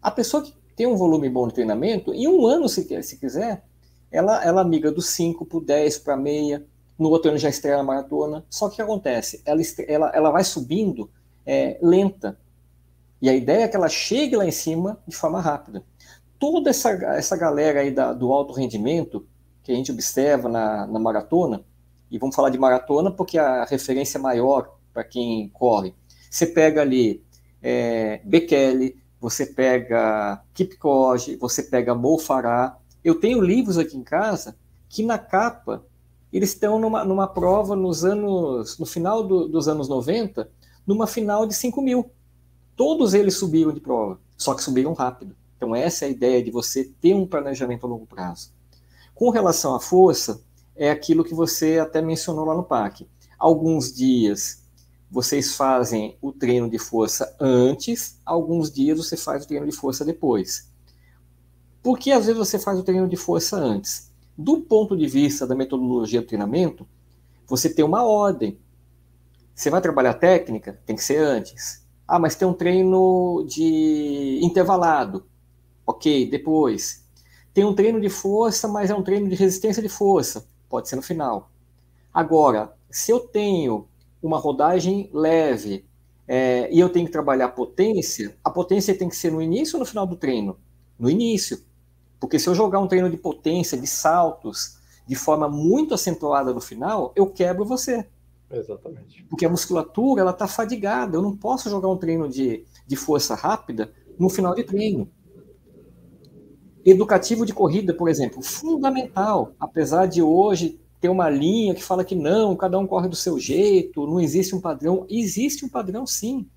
A pessoa que tem um volume bom de treinamento, em um ano, se quiser, ela migra do 5 para o 10, para a meia, no outro ano já estreia na maratona. Só que o que acontece? Ela vai subindo lenta. E a ideia é que ela chegue lá em cima de forma rápida. Toda essa galera aí do alto rendimento, que a gente observa na maratona, e vamos falar de maratona porque a referência é maior para quem corre. Você pega ali Bekele, você pega Kipchoge, você pega Mo Farah. Eu tenho livros aqui em casa que na capa eles estão numa prova no final dos anos 90, numa final de 5.000. Todos eles subiram de prova, só que subiram rápido. Então essa é a ideia de você ter um planejamento a longo prazo. Com relação à força, é aquilo que você até mencionou lá no parque. Alguns dias vocês fazem o treino de força antes, alguns dias você faz o treino de força depois. Por que às vezes você faz o treino de força antes? Do ponto de vista da metodologia do treinamento, você tem uma ordem. Você vai trabalhar técnica? Tem que ser antes. Mas tem um treino de intervalado. Ok, depois. Tem um treino de força, mas é um treino de resistência de força. Pode ser no final. Agora, se eu tenho uma rodagem leve e eu tenho que trabalhar a potência tem que ser no início ou no final do treino? No início. Porque se eu jogar um treino de potência, de saltos, de forma muito acentuada no final, eu quebro você. Exatamente. Porque a musculatura ela está fadigada. Eu não posso jogar um treino de força rápida no final de treino. Educativo de corrida, por exemplo, fundamental. Apesar de hoje ter uma linha que fala que não, cada um corre do seu jeito, não existe um padrão. Existe um padrão, sim.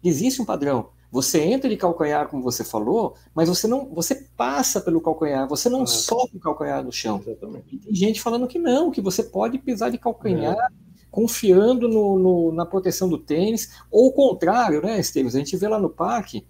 Existe um padrão. Você entra de calcanhar, como você falou, mas você passa pelo calcanhar, você não sobe o calcanhar no chão. Exatamente. E tem gente falando que não, que você pode pisar de calcanhar, confiando na proteção do tênis, ou o contrário, né, Esteves? A gente vê lá no parque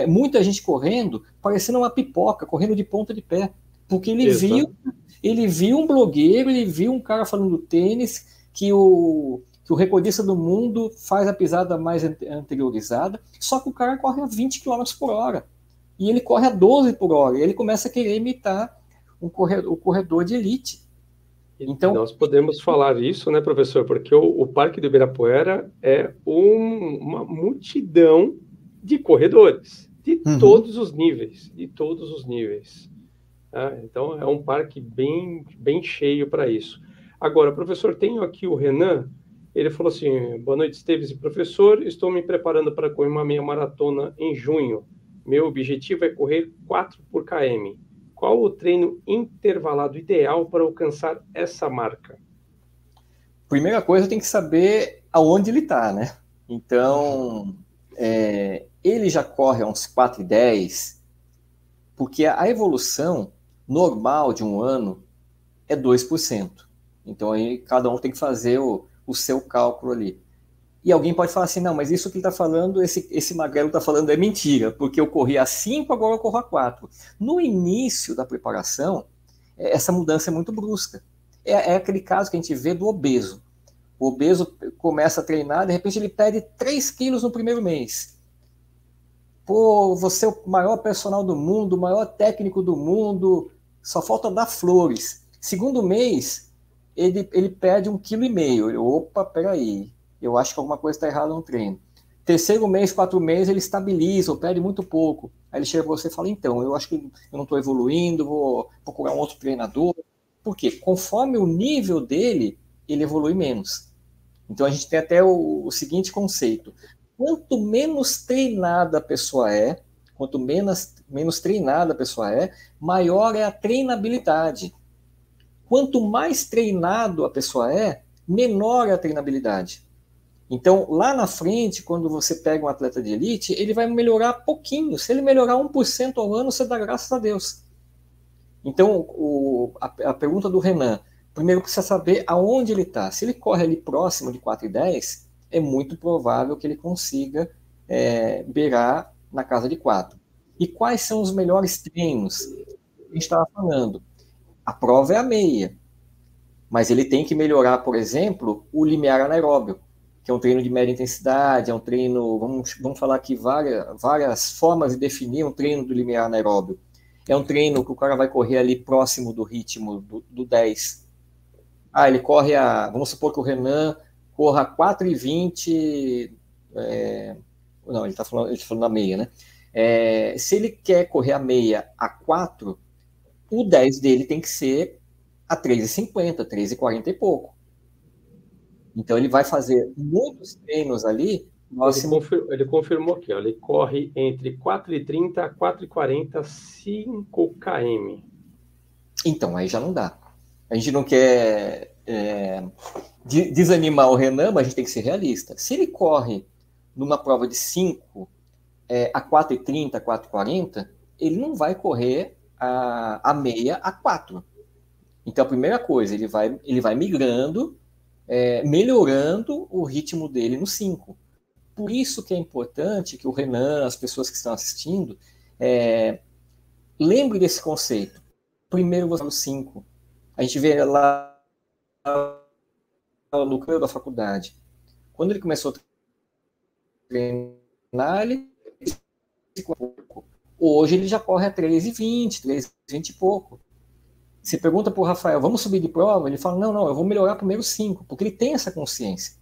muita gente correndo, parecendo uma pipoca, correndo de ponta de pé, porque ele viu um blogueiro, ele viu um cara falando do tênis, que o recordista do mundo faz a pisada mais anteriorizada, só que o cara corre a 20 km por hora, e ele corre a 12 por hora, e ele começa a querer imitar o corredor de elite. Então, nós podemos falar isso, né, professor, porque o Parque do Ibirapuera é uma multidão de corredores, de todos os níveis, Então, é um parque bem, bem cheio para isso. Agora, professor, tenho aqui o Renan, ele falou assim, boa noite, Esteves e professor, estou me preparando para correr uma meia maratona em junho. Meu objetivo é correr 4 por km. Qual o treino intervalado ideal para alcançar essa marca? Primeira coisa, tem que saber aonde ele está, né? Então, ele já corre a uns 4:10, porque a evolução normal de um ano é 2%. Então, aí cada um tem que fazer o seu cálculo ali. E alguém pode falar assim, não, mas isso que ele está falando, esse magrelo está falando é mentira, porque eu corri a 5, agora eu corro a 4. No início da preparação, essa mudança é muito brusca. É aquele caso que a gente vê do obeso. O obeso começa a treinar, de repente ele perde 3 quilos no primeiro mês. Pô, você é o maior personal do mundo, o maior técnico do mundo, só falta dar flores. Segundo mês, ele perde 1,5 kg. Opa, peraí, eu acho que alguma coisa está errada no treino. terceiro mês, 4 meses, ele estabiliza ou perde muito pouco. Aí ele chega para você e fala, então, eu acho que eu não estou evoluindo, vou procurar um outro treinador. Por quê? Conforme o nível dele, ele evolui menos. Então a gente tem até o seguinte conceito. Quanto menos treinada a pessoa é, quanto menos treinada a pessoa é, maior é a treinabilidade. Quanto mais treinado a pessoa é, menor é a treinabilidade. Então, lá na frente, quando você pega um atleta de elite, ele vai melhorar pouquinho. Se ele melhorar 1% ao ano, você dá graças a Deus. Então, a pergunta do Renan, primeiro precisa saber aonde ele está. Se ele corre ali próximo de 4,10, é muito provável que ele consiga beirar na casa de 4. E quais são os melhores treinos? A gente estava falando. A prova é a meia, mas ele tem que melhorar, por exemplo, o limiar anaeróbio, que é um treino de média intensidade, é um treino, vamos falar aqui várias formas de definir um treino do limiar anaeróbio. É um treino que o cara vai correr ali próximo do ritmo do 10. Ele corre vamos supor que o Renan corra 4,20, não, ele está falando da meia, né? Se ele quer correr a meia a 4, o 10 dele tem que ser a 3,50, 3,40 e pouco. Então ele vai fazer muitos treinos ali. Ele confirmou aqui, ó, ele corre entre 4,30 a 4,40, 5 km. Então, aí já não dá. A gente não quer desanimar o Renan, mas a gente tem que ser realista. Se ele corre numa prova de 5 a 4,30, 4,40, ele não vai correr a meia a 4. Então, a primeira coisa, ele vai migrando, melhorando o ritmo dele no 5. Por isso que é importante que o Renan, as pessoas que estão assistindo, lembre desse conceito. Primeiro você no 5. A gente vê lá no campo da faculdade. Quando ele começou a treinar, ele hoje ele já corre a 3,20, 3,20 e pouco. Você pergunta para o Rafael, vamos subir de prova? Ele fala, não, eu vou melhorar primeiro 5, porque ele tem essa consciência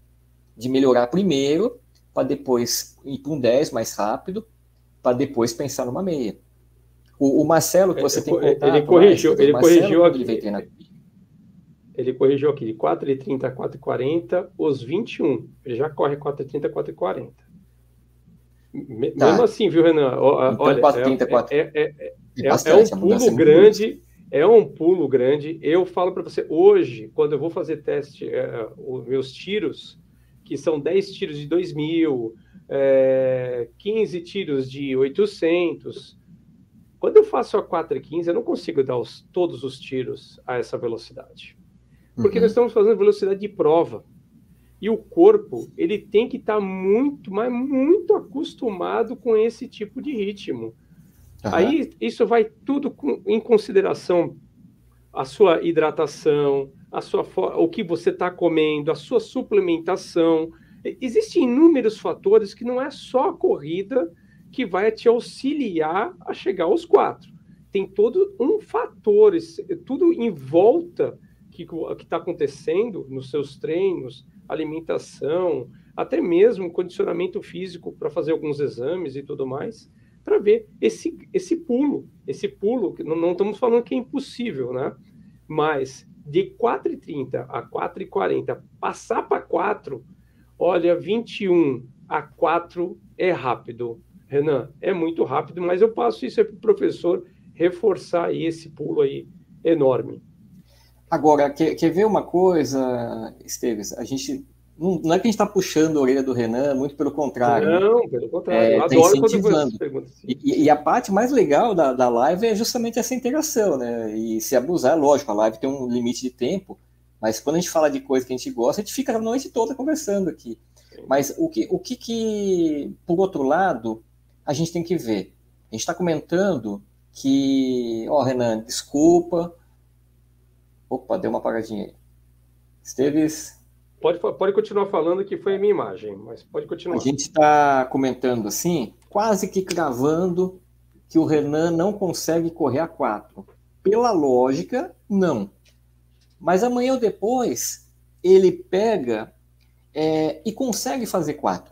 de melhorar primeiro, para depois ir para um 10 mais rápido, para depois pensar numa meia. O Marcelo, que você tem contato... Ele corrigiu aqui. Ele corrigiu aqui, de 4,30 a 4,40, os 21. Ele já corre 4,30 a 4,40. Mesmo assim, viu, Renan? Olha, 4,30, é um pulo grande... É um pulo grande. Eu falo para você, hoje, quando eu vou fazer teste, os meus tiros, que são 10 tiros de 2.000, 15 tiros de 800, quando eu faço a 4,15, eu não consigo dar todos os tiros a essa velocidade. Porque nós estamos fazendo velocidade de prova. E o corpo, ele tem que estar muito, mas muito acostumado com esse tipo de ritmo. Aí, isso vai tudo em consideração a sua hidratação, o que você está comendo, a sua suplementação. Existem inúmeros fatores que não é só a corrida que vai te auxiliar a chegar aos 4. Tem todo um fator, tudo em volta que está acontecendo nos seus treinos, alimentação, até mesmo condicionamento físico para fazer alguns exames e tudo mais, para ver esse pulo, que não estamos falando que é impossível, né? Mas de 4,30 a 4,40, passar para 4, olha, 21 a 4 é rápido. Renan, é muito rápido, mas eu passo isso aí para o professor reforçar aí esse pulo aí enorme. Agora, quer ver uma coisa, Esteves? A gente... Não é que a gente está puxando a orelha do Renan, muito pelo contrário. Não, né? Pelo contrário. Eu adoro quando eu faço perguntas assim. E a parte mais legal da live é justamente essa interação, né? E se abusar, lógico, a live tem um limite de tempo, mas quando a gente fala de coisa que a gente gosta, a gente fica a noite toda conversando aqui. Sim. Mas o que, por outro lado, a gente tem que ver? A gente está comentando que... Renan, desculpa. Opa, deu uma apagadinha aí. Esteves... Pode continuar falando que foi a minha imagem, mas pode continuar. A gente está comentando assim, quase que cravando que o Renan não consegue correr a 4. Pela lógica, não. Mas amanhã ou depois, ele pega e consegue fazer 4.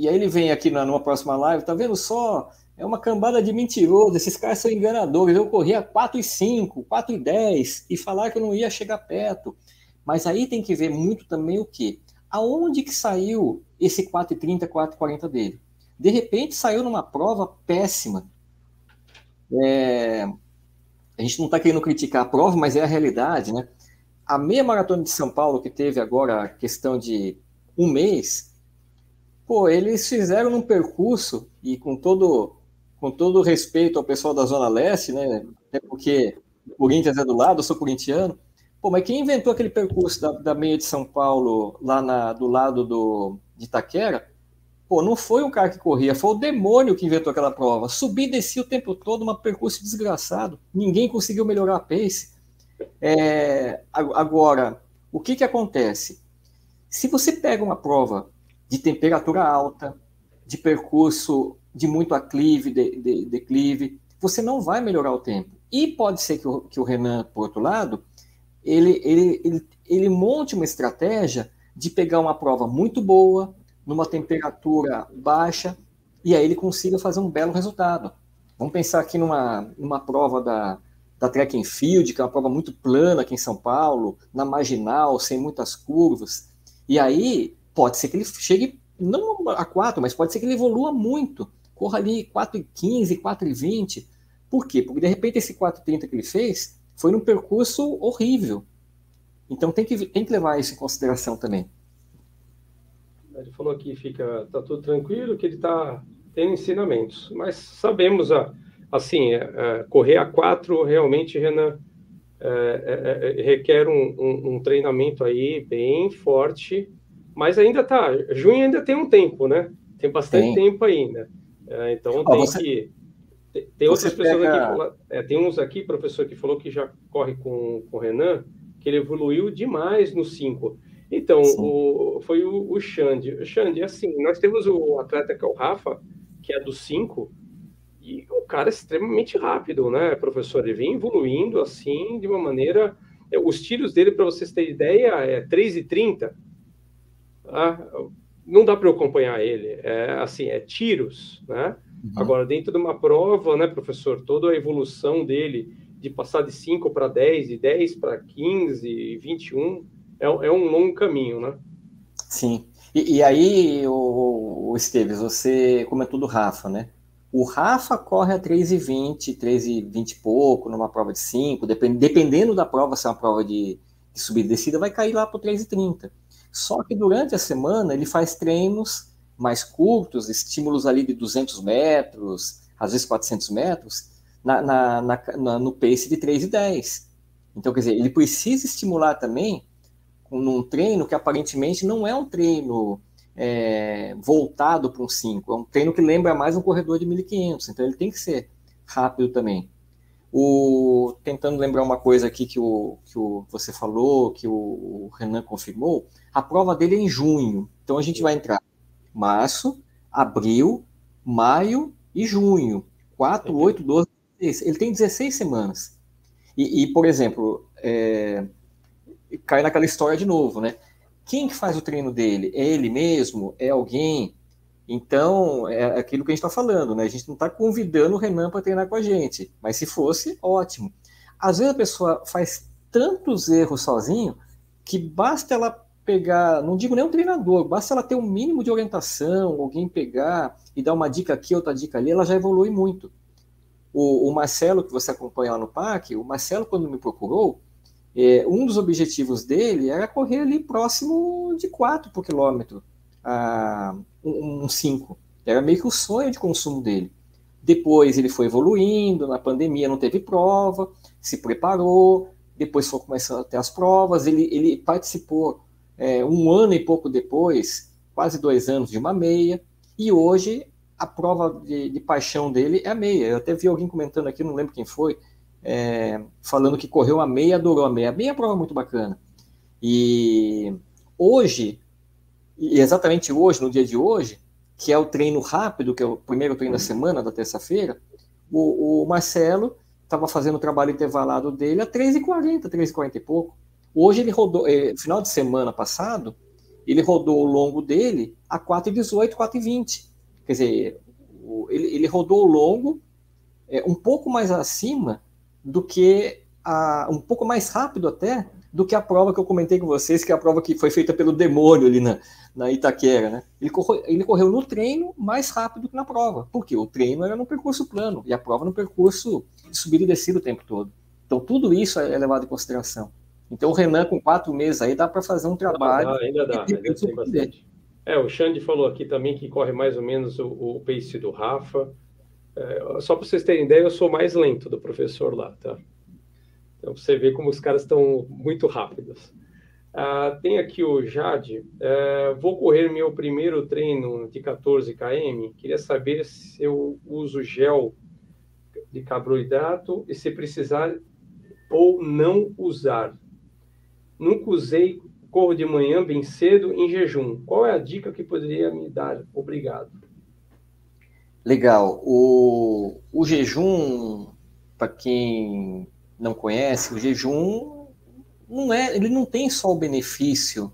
E aí ele vem aqui numa próxima live, tá vendo só? É uma cambada de mentirosos, esses caras são enganadores. Eu corria 4,5, 4,10 e falar que eu não ia chegar perto. Mas aí tem que ver muito também o quê? Aonde que saiu esse 4,30, 4,40 dele? De repente saiu numa prova péssima. A gente não está querendo criticar a prova, mas é a realidade, né? A meia maratona de São Paulo, que teve agora a questão de um mês, pô, eles fizeram num percurso, e com todo respeito ao pessoal da Zona Leste, né? Até porque o Corinthians é do lado, eu sou corintiano. Pô, mas quem inventou aquele percurso da meia de São Paulo, lá do lado de Itaquera, pô, não foi um cara que corria, foi o demônio que inventou aquela prova. Subi e desci o tempo todo, um percurso desgraçado. Ninguém conseguiu melhorar a pace. Agora, o que acontece? Se você pega uma prova de temperatura alta, de percurso de muito aclive, declive, você não vai melhorar o tempo. E pode ser que o Renan, por outro lado, ele monte uma estratégia de pegar uma prova muito boa, numa temperatura baixa, e aí ele consiga fazer um belo resultado. Vamos pensar aqui numa prova da Track and Field, que é uma prova muito plana aqui em São Paulo, na marginal, sem muitas curvas. E aí pode ser que ele chegue, não a 4, mas pode ser que ele evolua muito. Corra ali 4,15, 4,20. Por quê? Porque de repente esse 4,30 que ele fez foi num percurso horrível. Então tem que levar isso em consideração também. Ele falou que tá tudo tranquilo, que ele está tendo ensinamentos, mas sabemos, assim, correr a 4 realmente, Renan, requer um treinamento aí bem forte, mas ainda junho ainda tem um tempo, né? Tem bastante tempo ainda. Então tem outras pessoas aqui, tem uns aqui, professor, que falou que já corre com o Renan, que ele evoluiu demais no 5. Então, foi o Xande. O Xande, assim, nós temos o atleta que é o Rafa, que é do 5, e o cara é extremamente rápido, né, professor? Ele vem evoluindo, assim, de uma maneira... Os tiros dele, para vocês terem ideia, é 3,30. Não dá para eu acompanhar ele. É tiros, né? Uhum. Agora, dentro de uma prova, né, professor, toda a evolução dele, de passar de 5 para 10, de 10 para 15, 21... É um longo caminho, né? Sim. E aí, o Esteves, você comentou do Rafa, né? O Rafa corre a 3,20, 3,20 e pouco, numa prova de 5, dependendo da prova, se é uma prova de subida e descida, vai cair lá para 3,30. Só que durante a semana ele faz treinos mais curtos, estímulos ali de 200 metros, às vezes 400 metros, no pace de 3,10. Então, quer dizer, ele precisa estimular também num treino que aparentemente não é um treino voltado para um 5, é um treino que lembra mais um corredor de 1.500, então ele tem que ser rápido também. Tentando lembrar uma coisa aqui que você falou, que o Renan confirmou, a prova dele é em junho, então a gente vai entrar março, abril, maio e junho, 4, 8, 12, 16. Ele tem 16 semanas. E por exemplo, cai naquela história de novo, né? Quem que faz o treino dele? É ele mesmo? É alguém? Então, é aquilo que a gente está falando, né? A gente não está convidando o Renan para treinar com a gente, mas se fosse, ótimo. Às vezes a pessoa faz tantos erros sozinho que basta ela pegar, não digo nem um treinador, basta ela ter um mínimo de orientação, alguém pegar e dar uma dica aqui, outra dica ali, ela já evolui muito. O Marcelo, que você acompanha lá no parque, o Marcelo, quando me procurou, um dos objetivos dele era correr ali próximo de 4 por quilômetro, um 5. Era meio que o sonho de consumo dele. Depois ele foi evoluindo, na pandemia não teve prova, se preparou, depois foi começando a ter as provas, ele participou um ano e pouco depois, quase 2 anos, de uma meia, e hoje a prova de paixão dele é a meia. Eu até vi alguém comentando aqui, não lembro quem foi, falando que correu a meia, adorou a meia. A meia é uma prova muito bacana. E hoje, e exatamente hoje, no dia de hoje, que é o treino rápido, que é o primeiro treino da semana, da terça-feira, o Marcelo estava fazendo o trabalho intervalado dele a 3,40, 3,40 e pouco. Hoje ele rodou, final de semana passado, ele rodou o longo dele a 4,18, 4,20. Quer dizer, ele rodou o longo um pouco mais acima do que, um pouco mais rápido até, do que a prova que eu comentei com vocês, que é a prova que foi feita pelo demônio ali na Itaquera, né? Ele correu no treino mais rápido que na prova, porque o treino era no percurso plano, e a prova no percurso de subida e descida o tempo todo. Então, tudo isso é levado em consideração. Então, o Renan, com 4 meses aí, dá para fazer um trabalho. Ainda tem bastante. O Xande falou aqui também que corre mais ou menos o pace do Rafa. Só para vocês terem ideia, eu sou mais lento do professor lá, tá? Então, você vê como os caras estão muito rápidos. Tem aqui o Jade. Vou correr meu primeiro treino de 14 km. Queria saber se eu uso gel de carboidrato e se precisar ou não usar. Nunca usei, corro de manhã bem cedo em jejum. Qual é a dica que poderia me dar? Obrigado. Legal. O jejum, para quem não conhece, o jejum ele não tem só o benefício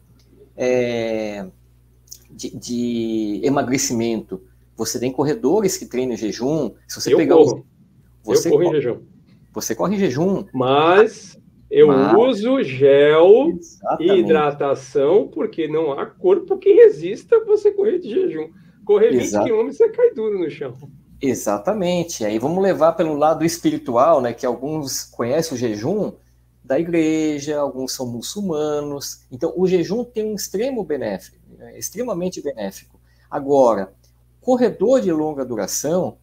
de emagrecimento. Você tem corredores que treinam em jejum. Se você pegar eu corro em jejum. Você corre em jejum. Mas eu uso gel e hidratação, porque não há corpo que resista a você correr de jejum. Correr 20 km, você cai duro no chão. Exatamente. Aí vamos levar pelo lado espiritual, né? Que alguns conhecem o jejum da igreja, alguns são muçulmanos. Então, o jejum tem um extremo benéfico, né, extremamente benéfico. Agora, corredor de longa duração,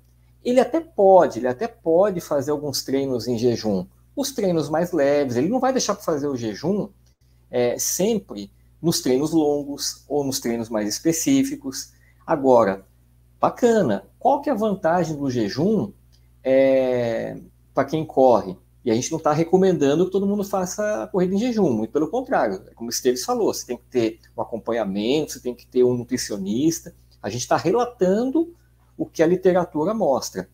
ele até pode fazer alguns treinos em jejum. Os treinos mais leves, ele não vai deixar para fazer o jejum sempre nos treinos longos ou nos treinos mais específicos. Agora, bacana. Qual que é a vantagem do jejum para quem corre? E a gente não está recomendando que todo mundo faça a corrida em jejum, muito pelo contrário. Como o Esteves falou, você tem que ter um acompanhamento, você tem que ter um nutricionista. A gente está relatando o que a literatura mostra.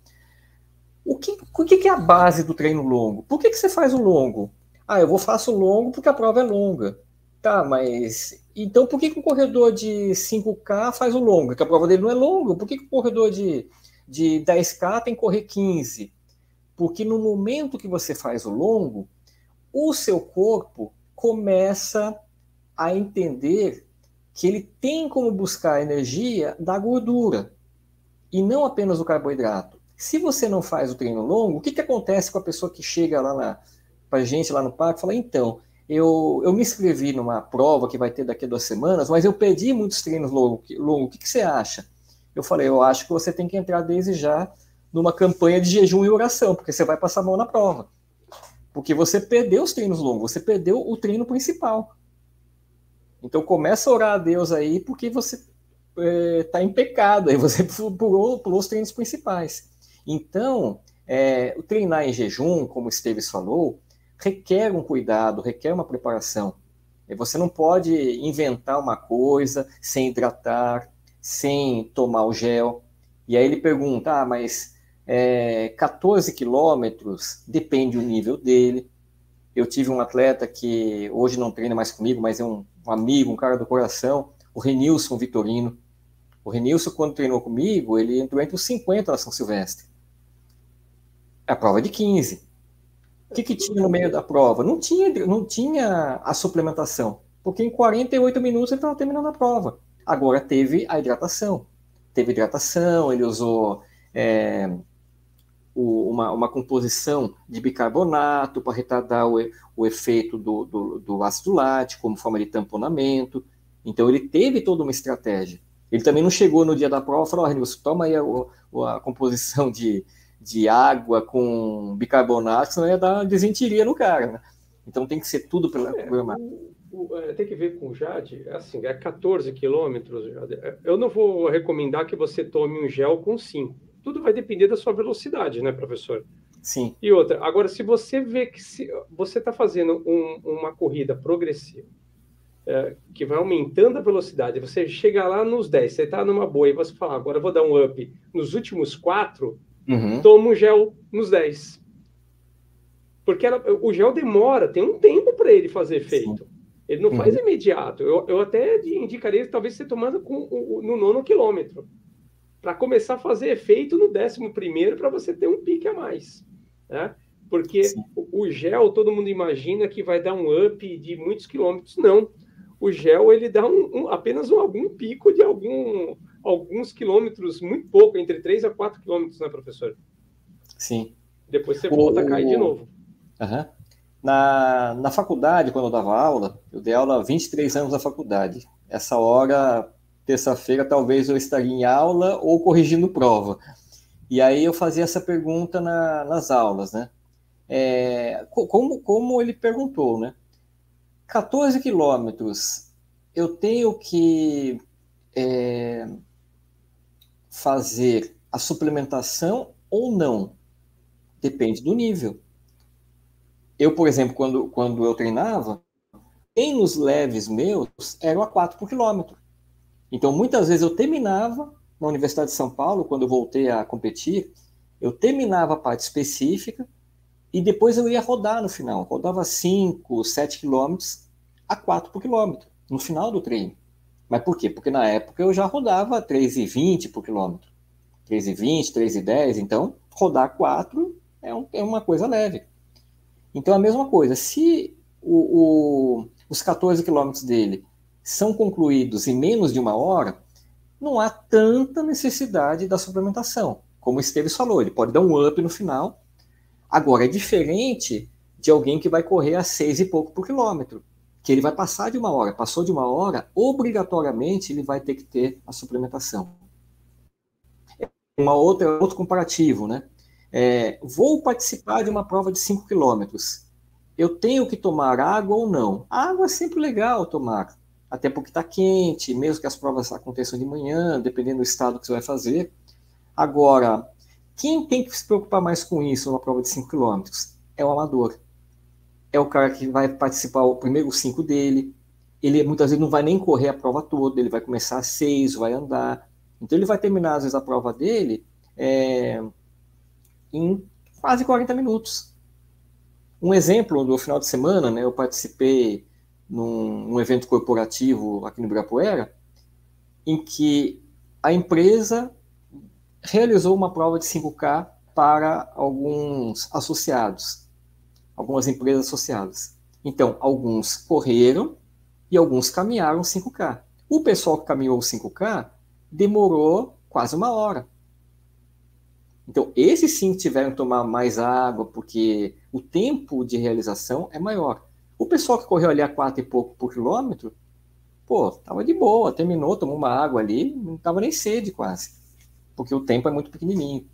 O que é a base do treino longo? Por que você faz o longo? Eu faço o longo porque a prova é longa. Tá, mas então por que o corredor de 5K faz o longo? Porque a prova dele não é longa. Por que o corredor de 10K tem que correr 15? Porque no momento que você faz o longo, o seu corpo começa a entender que ele tem como buscar energia da gordura e não apenas do carboidrato. Se você não faz o treino longo, o que acontece com a pessoa que chega lá pra gente lá no parque e fala, então, eu me inscrevi numa prova que vai ter daqui a 2 semanas, mas eu perdi muitos treinos longos. O que você acha? Eu falei, eu acho que você tem que entrar desde já numa campanha de jejum e oração, porque você vai passar a mão na prova. Porque você perdeu os treinos longos, você perdeu o treino principal. Então começa a orar a Deus aí, porque você está em pecado, aí você pulou os treinos principais. Então, o treinar em jejum, como o Esteves falou, requer um cuidado, requer uma preparação. Você não pode inventar uma coisa sem hidratar, sem tomar o gel. E aí ele pergunta, mas 14 quilômetros, depende do nível dele. Eu tive um atleta que hoje não treina mais comigo, mas é um amigo, um cara do coração, o Renilson Vitorino. O Renilson, quando treinou comigo, ele entrou entre os 50 na São Silvestre. A prova de 15. O que tinha no meio da prova? Não tinha a suplementação, porque em 48 minutos ele estava terminando a prova. Agora teve a hidratação. Teve hidratação, ele usou uma composição de bicarbonato para retardar o efeito do ácido lático, como forma de tamponamento. Então ele teve toda uma estratégia. Ele também não chegou no dia da prova e falou, Renilson, toma aí a composição de água com bicarbonato, senão ia dar uma desinteria no cara, né? Então tem que ser tudo programado. Tem que ver com o Jade, assim, 14 quilômetros, eu não vou recomendar que você tome um gel com 5. Tudo vai depender da sua velocidade, né, professor? Sim. E outra, agora, se você vê que você está fazendo uma corrida progressiva, que vai aumentando a velocidade, você chega lá nos 10, você está numa boa, e você fala, agora eu vou dar um up nos últimos 4, toma um gel nos 10. Porque o gel demora, tem um tempo para ele fazer efeito. Sim. Ele não faz imediato. Eu até indicaria talvez você tomando no 9º quilômetro, para começar a fazer efeito no 11º, para você ter um pique a mais, né? Porque o gel, todo mundo imagina que vai dar um up de muitos quilômetros. Não. O gel, ele dá apenas algum pico de alguns quilômetros, muito pouco, entre 3 a 4 quilômetros, né, professor? Sim. Depois você volta a cair de novo. Na faculdade, quando eu dava aula, eu dei aula há 23 anos na faculdade. Essa hora, terça-feira, talvez eu estaria em aula ou corrigindo prova. E aí eu fazia essa pergunta nas aulas, né? Como ele perguntou, né? 14 quilômetros, eu tenho que fazer a suplementação ou não? Depende do nível. Eu, por exemplo, quando eu treinava, treinos leves meus eram a 4 por quilômetro. Então, muitas vezes eu terminava na Universidade de São Paulo, quando eu voltei a competir, eu terminava a parte específica e depois eu ia rodar no final. Rodava 5, 7 quilômetros a 4 por quilômetro, no final do treino. Mas por quê? Porque na época eu já rodava 3,20 por quilômetro. 3,20, 3,10. Então, rodar 4 é uma coisa leve. Então, a mesma coisa. Se os 14 quilômetros dele são concluídos em menos de 1 hora, não há tanta necessidade da suplementação. Como o Esteves falou, ele pode dar um up no final. Agora, é diferente de alguém que vai correr a 6 e pouco por quilômetro, que ele vai passar de 1 hora. Passou de 1 hora, obrigatoriamente ele vai ter que ter a suplementação. Outro comparativo, né? Vou participar de uma prova de 5 quilômetros. Eu tenho que tomar água ou não? A água é sempre legal tomar, até porque está quente, mesmo que as provas aconteçam de manhã, dependendo do estado que você vai fazer. Agora, quem tem que se preocupar mais com isso numa prova de 5 quilômetros? É o amador. É o cara que vai participar o primeiro 5 dele. Ele muitas vezes não vai nem correr a prova toda, ele vai começar às 6, vai andar. Então ele vai terminar, às vezes, a prova dele em quase 40 minutos. Um exemplo, no final de semana, né, eu participei num evento corporativo aqui no Ibirapuera, em que a empresa realizou uma prova de 5K para alguns associados, algumas empresas associadas. Então, alguns correram e alguns caminharam 5K. O pessoal que caminhou 5K demorou quase 1 hora. Então, esses sim tiveram que tomar mais água, porque o tempo de realização é maior. O pessoal que correu ali a 4 e pouco por quilômetro, tava de boa, terminou, tomou uma água ali, não tava nem sede quase, porque o tempo é muito pequenininho.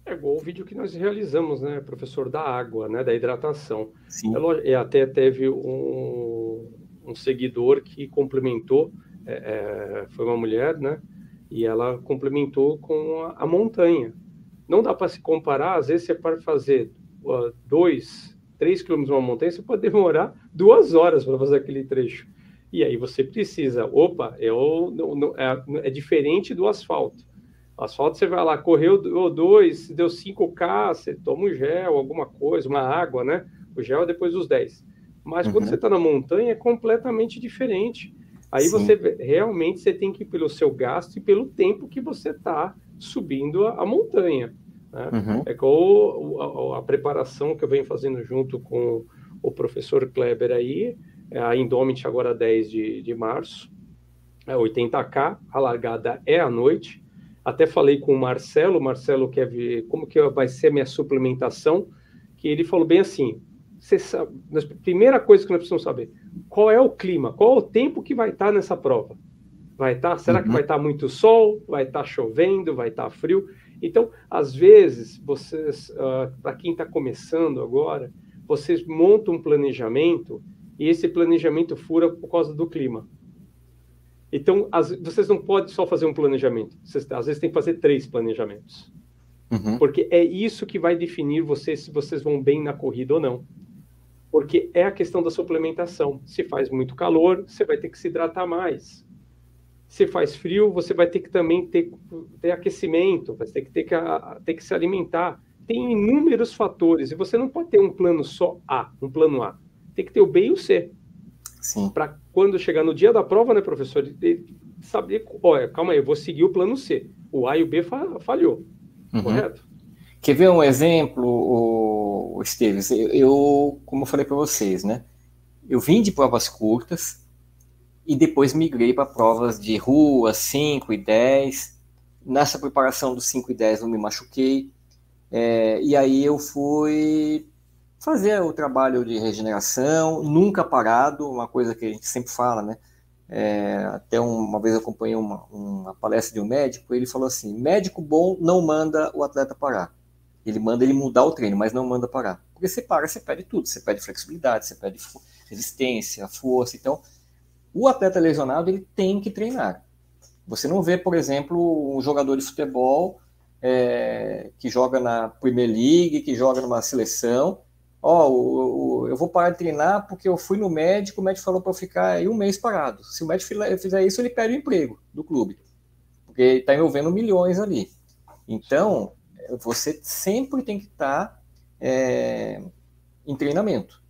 É igual o vídeo que nós realizamos, né, professor, da água, né, da hidratação. Sim. E até teve um seguidor que complementou, foi uma mulher, né, e ela complementou com a montanha. Não dá para se comparar, às vezes você pode fazer 2, 3 quilômetros uma montanha, você pode demorar 2 horas para fazer aquele trecho. E aí você precisa, é diferente do asfalto. O asfalto você vai lá, correu 2, deu 5K, você toma um gel, alguma coisa, uma água, né? O gel é depois dos 10. Mas quando você está na montanha é completamente diferente. Aí você realmente tem que ir pelo seu gasto e pelo tempo que você está subindo a montanha. Né? É igual a preparação que eu venho fazendo junto com o professor Kleber aí, a Indomit agora 10 de março, 80K, a largada é à noite. Até falei com o Marcelo quer ver como que vai ser a minha suplementação, que ele falou bem assim, você sabe, a primeira coisa que nós precisamos saber, qual é o clima, qual é o tempo que vai estar nessa prova? Será que vai estar muito sol? Vai estar chovendo? Vai estar frio? Então, às vezes, vocês, para quem está começando agora, vocês montam um planejamento e esse planejamento fura por causa do clima. Então, vocês não podem só fazer um planejamento. Vocês, às vezes, tem que fazer 3 planejamentos. Porque é isso que vai definir se vocês vão bem na corrida ou não. Porque é a questão da suplementação. Se faz muito calor, você vai ter que se hidratar mais. Se faz frio, você vai ter que também ter aquecimento, vai ter que se alimentar. Tem inúmeros fatores, e você não pode ter um plano só A, um plano A. Tem que ter o B e o C. para quando chegar no dia da prova, né, professor, ele saber, olha, calma aí, eu vou seguir o plano C. O A e o B falhou, correto? Quer ver um exemplo, o Esteves? Eu, como eu falei para vocês, né? Eu vim de provas curtas e depois migrei para provas de rua, 5 e 10. Nessa preparação dos 5 e 10 eu me machuquei. E aí eu fui fazer o trabalho de regeneração, nunca parado, uma coisa que a gente sempre fala, né? Até uma vez eu acompanhei uma palestra de um médico, ele falou assim, médico bom não manda o atleta parar. Ele manda ele mudar o treino, mas não manda parar. Porque você para, você perde tudo. Você perde flexibilidade, você perde resistência, força. Então, o atleta lesionado, ele tem que treinar. Você não vê, por exemplo, um jogador de futebol que joga na Premier League, que joga numa seleção. Eu vou parar de treinar porque eu fui no médico, o médico falou para eu ficar aí um mês parado. Se o médico fizer isso, ele perde o emprego do clube. Porque está envolvendo milhões ali. Então, você sempre tem que estar em treinamento.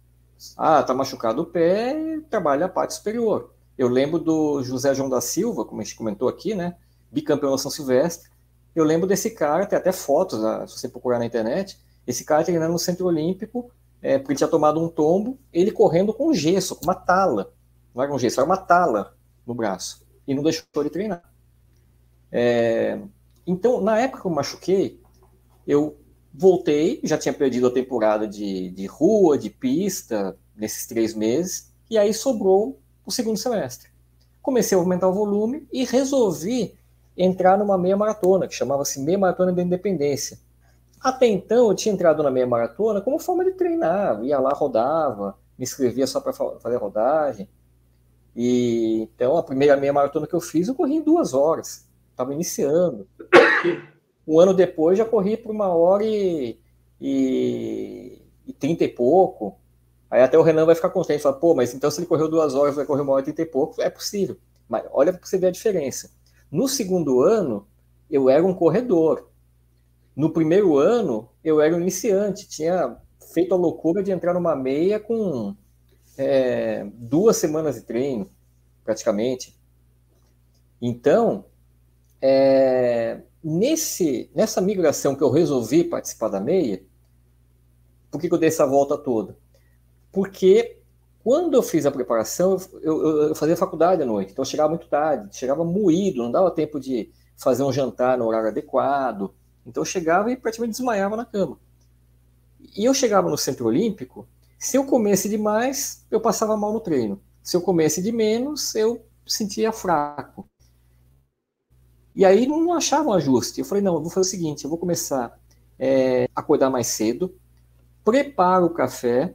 Tá machucado o pé, trabalha a parte superior. Eu lembro do José João da Silva, como a gente comentou aqui, né? Bicampeão da São Silvestre. Eu lembro desse cara, tem até fotos, se você procurar na internet, esse cara treinando no Centro Olímpico, porque ele tinha tomado um tombo, ele correndo com gesso, com uma tala. Não era um gesso, era uma tala no braço. E não deixou ele treinar. Então, na época que eu machuquei, eu voltei, já tinha perdido a temporada de rua, de pista, nesses 3 meses, e aí sobrou o segundo semestre. Comecei a aumentar o volume e resolvi entrar numa meia maratona, que chamava-se Meia Maratona da Independência. Até então, eu tinha entrado na meia maratona como forma de treinar, ia lá, rodava, me inscrevia só para fazer rodagem. E então, a primeira meia maratona que eu fiz, eu corri em 2 horas, estava iniciando. Um ano depois, já corri por 1h30 e pouco. Aí até o Renan vai ficar contente, fala, mas então se ele correu 2 horas, vai correr 1h30 e pouco, é possível. Mas olha para você ver a diferença. No segundo ano, eu era um corredor. No primeiro ano, eu era um iniciante. Tinha feito a loucura de entrar numa meia com 2 semanas de treino, praticamente. Então, nessa migração que eu resolvi participar da meia, por que eu dei essa volta toda? Porque quando eu fiz a preparação, eu fazia faculdade à noite, então eu chegava muito tarde, chegava moído, não dava tempo de fazer um jantar no horário adequado, então eu chegava e praticamente desmaiava na cama. E eu chegava no Centro Olímpico, se eu comesse demais, eu passava mal no treino. Se eu comesse de menos, eu sentia fraco. E aí não achava um ajuste. Eu falei, não, eu vou fazer o seguinte, eu vou começar a acordar mais cedo, preparo o café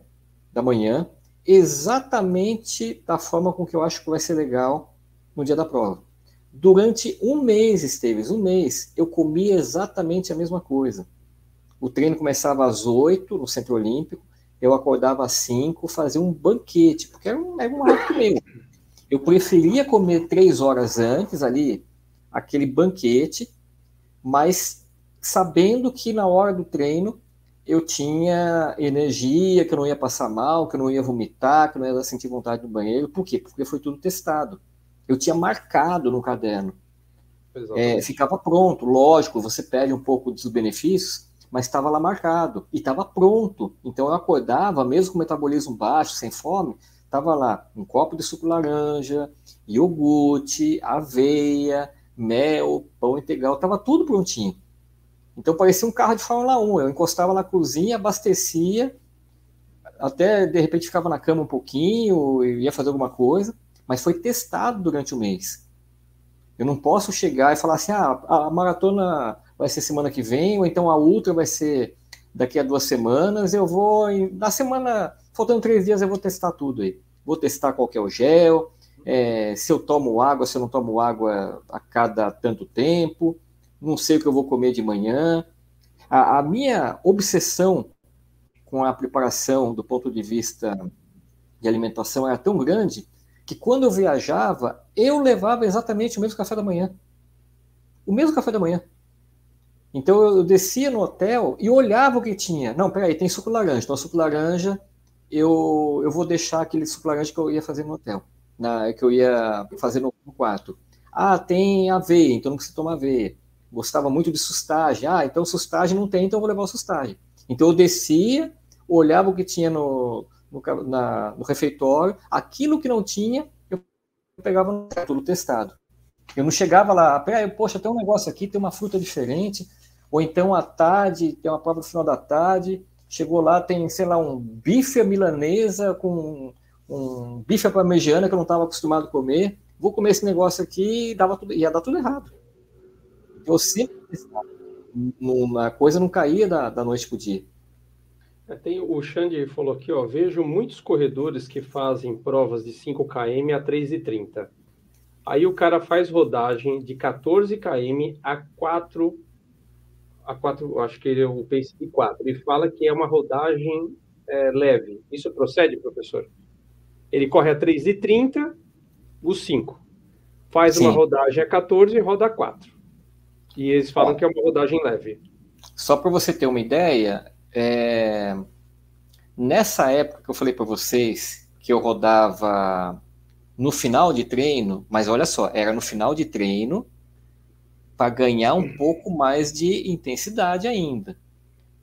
da manhã, exatamente da forma com que eu acho que vai ser legal no dia da prova. Durante um mês, Esteves, eu comia exatamente a mesma coisa. O treino começava às 8 no Centro Olímpico, eu acordava às 5, fazia um banquete, porque era um hábito meu. Eu preferia comer 3 horas antes ali, aquele banquete, mas sabendo que na hora do treino eu tinha energia, que eu não ia passar mal, que eu não ia vomitar, que eu não ia sentir vontade no banheiro. Por quê? Porque foi tudo testado. Eu tinha marcado no caderno. Ficava pronto, lógico, você perde um pouco dos benefícios, mas estava lá marcado, e estava pronto. Então eu acordava, mesmo com metabolismo baixo, sem fome, estava lá um copo de suco laranja, iogurte, aveia, mel, pão integral, estava tudo prontinho. Então parecia um carro de Fórmula 1, eu encostava na cozinha, abastecia, até de repente ficava na cama um pouquinho, ia fazer alguma coisa, mas foi testado durante o mês. Eu não posso chegar e falar assim, a maratona vai ser semana que vem, ou então a ultra vai ser daqui a 2 semanas, eu vou, na semana, faltando 3 dias, eu vou testar tudo aí. Vou testar qual que é o gel, se eu tomo água, se eu não tomo água a cada tanto tempo, não sei o que eu vou comer de manhã. A minha obsessão com a preparação do ponto de vista de alimentação era tão grande que quando eu viajava, eu levava exatamente o mesmo café da manhã. O mesmo café da manhã. Então eu descia no hotel e olhava o que tinha. Não, peraí, tem suco laranja. Então suco laranja eu vou deixar aquele suplagante que eu ia fazer no hotel, que eu ia fazer no quarto. Ah, tem aveia, então não precisa tomar aveia. Gostava muito de sustagem. Ah, então sustagem não tem, então eu vou levar o sustagem. Então eu descia, olhava o que tinha no refeitório, aquilo que não tinha, eu pegava tudo testado. Eu não chegava lá, poxa, tem um negócio aqui, tem uma fruta diferente, ou então à tarde, tem uma prova no final da tarde, chegou lá, tem, sei lá, um bife à milanesa com um bife à parmegiana que eu não estava acostumado a comer, vou comer esse negócio aqui e ia dar tudo errado. Eu sempre testava. A coisa não caía da noite para o dia. O Xande falou aqui, ó, vejo muitos corredores que fazem provas de 5 km a 3,30. Aí o cara faz rodagem de 14 km a 4, acho que ele é o pace de 4. Ele fala que é uma rodagem leve. Isso procede, professor? Ele corre a 3,30, os 5. Faz Sim. Uma rodagem a 14 e roda a 4. E eles falam que é uma rodagem leve. Só para você ter uma ideia, nessa época que eu falei para vocês que eu rodava no final de treino, mas olha só, era no final de treino para ganhar um pouco mais de intensidade ainda.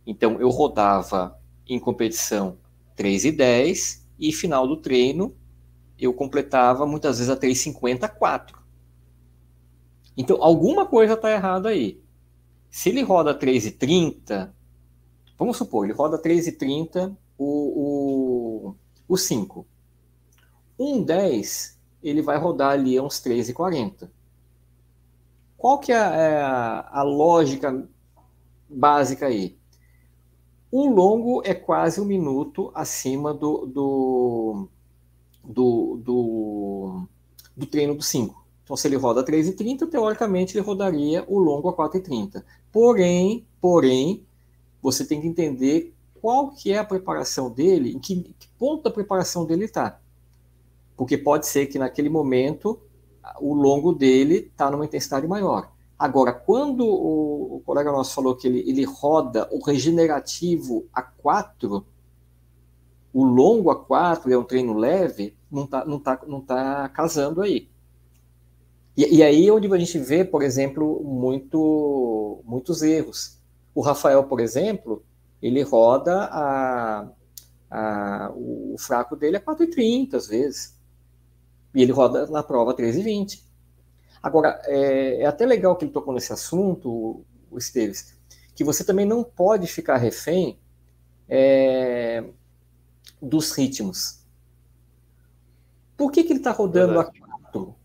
Então eu rodava em competição 3,10 e final do treino eu completava muitas vezes a 3,50, 4. Então alguma coisa está errada aí. Se ele roda 3,30, vamos supor, ele roda 3,30 o 5. 1,10 ele vai rodar ali a uns 3,40. Qual que é a lógica básica aí? O longo é quase 1 minuto acima do treino do 5. Então, se ele roda 3,30, teoricamente ele rodaria o longo a 4,30. Porém, você tem que entender qual que é a preparação dele, em que ponto da preparação dele está. Porque pode ser que naquele momento o longo dele está numa intensidade maior. Agora, quando o colega nosso falou que ele roda o regenerativo a 4, o longo a 4 é um treino leve, não tá casando aí. E aí é onde a gente vê, por exemplo, muitos erros. O Rafael, por exemplo, ele roda o fraco dele a 4,30 às vezes. E ele roda na prova 3,20. Agora, é até legal que ele tocou nesse assunto, o Esteves, que você também não pode ficar refém dos ritmos. Por que ele está rodando a 4?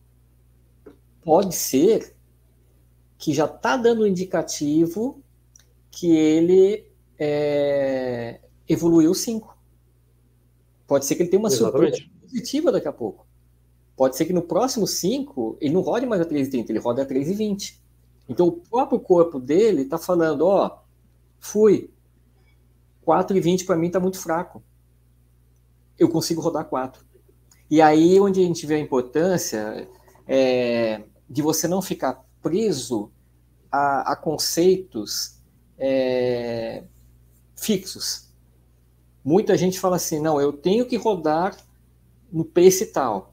Pode ser que já está dando um indicativo que ele evoluiu 5. Pode ser que ele tenha uma surpresa positiva daqui a pouco. Pode ser que no próximo 5 ele não rode mais a 3,30, ele roda a 3,20. Então o próprio corpo dele está falando, fui, 4,20 para mim está muito fraco. Eu consigo rodar 4. E aí onde a gente vê a importância de você não ficar preso a conceitos fixos. Muita gente fala assim, não, eu tenho que rodar no pace tal.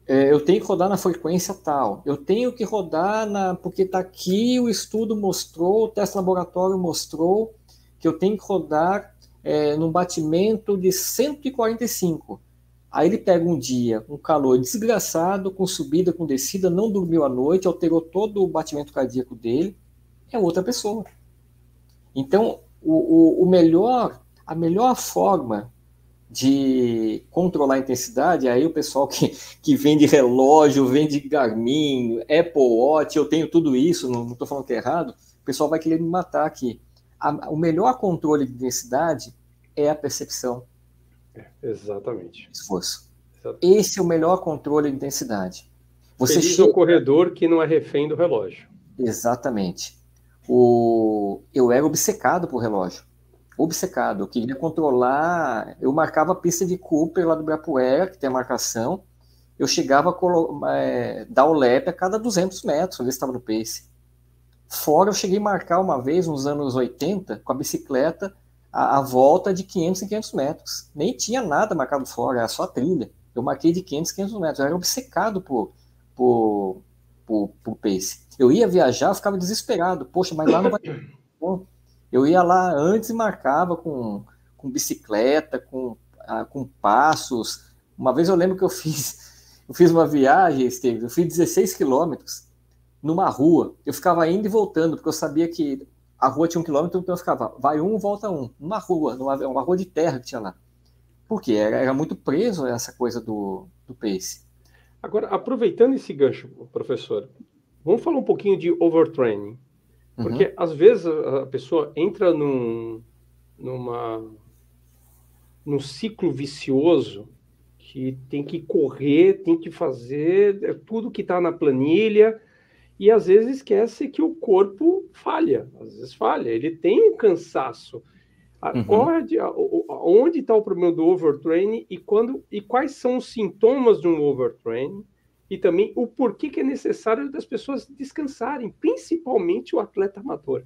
Eu tenho que rodar na frequência tal. Eu tenho que rodar porque está aqui, o estudo mostrou, o teste laboratório mostrou que eu tenho que rodar num batimento de 145. Aí ele pega um dia, um calor desgraçado, com subida, com descida, não dormiu à noite, alterou todo o batimento cardíaco dele, é outra pessoa. Então, a melhor forma de controlar a intensidade, aí o pessoal que vende relógio, vende Garmin, Apple Watch, eu tenho tudo isso, não estou falando que é errado, o pessoal vai querer me matar aqui. O melhor controle de intensidade é a percepção. Exatamente. Esforço. Esse é o melhor controle de intensidade. Feliz o corredor que não é refém do relógio. Exatamente. Eu era obcecado por relógio. Obcecado. Eu queria controlar. Eu marcava a pista de Cooper lá do Ibirapuera, que tem a marcação. Eu chegava a dar o lap a cada 200 metros, ver se estava no pace. Fora, eu cheguei a marcar uma vez, nos anos 80, com a bicicleta, a volta de 500 em 500 metros. Nem tinha nada marcado fora, era só a trilha. Eu marquei de 500 em 500 metros. Eu era obcecado por pace. Eu ia viajar, eu ficava desesperado. Poxa, mas lá não vai ter bom. Eu ia lá antes e marcava com bicicleta, com passos. Uma vez eu lembro que eu fiz uma viagem, Esteves, eu fiz 16 quilômetros numa rua. Eu ficava indo e voltando, porque eu sabia que a rua tinha 1 quilômetro, então eu ficava, vai um, volta um. Uma rua de terra que tinha lá. Por quê? Era muito preso essa coisa do pace. Agora, aproveitando esse gancho, professor, vamos falar um pouquinho de overtraining. Porque, às vezes, a pessoa entra num ciclo vicioso que tem que correr, tem que fazer tudo que está na planilha, e às vezes esquece que o corpo falha, às vezes falha, ele tem um cansaço. Onde está o problema do overtraining e quais são os sintomas de um overtraining? E também o porquê que é necessário das pessoas descansarem, principalmente o atleta amador,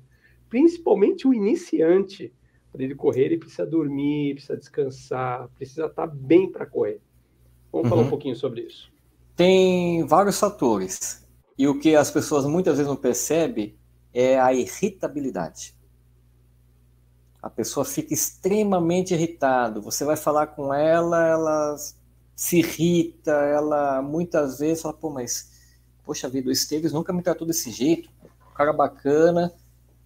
principalmente o iniciante. Para ele correr, ele precisa dormir, precisa descansar, precisa estar bem para correr. Vamos falar um pouquinho sobre isso. Tem vários fatores. E o que as pessoas muitas vezes não percebem é a irritabilidade. A pessoa fica extremamente irritada. Você vai falar com ela, ela se irrita, ela muitas vezes fala, pô, mas, poxa vida, o Esteves nunca me tratou desse jeito, um cara bacana,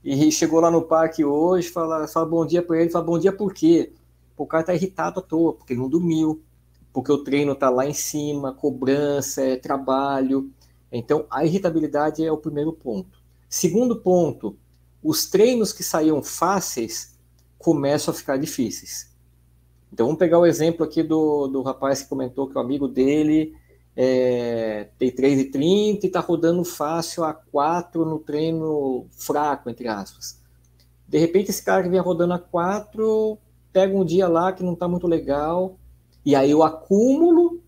e chegou lá no parque hoje, fala bom dia para ele, fala bom dia por quê? O cara tá irritado à toa, porque ele não dormiu, porque o treino tá lá em cima, cobrança, é trabalho. Então, a irritabilidade é o primeiro ponto. Segundo ponto, os treinos que saíam fáceis começam a ficar difíceis. Então, vamos pegar o exemplo aqui do rapaz que comentou que o amigo dele tem 3,30 e está rodando fácil a 4 no treino fraco, entre aspas. De repente, esse cara que vem rodando a 4 pega um dia lá que não está muito legal, e aí o acúmulo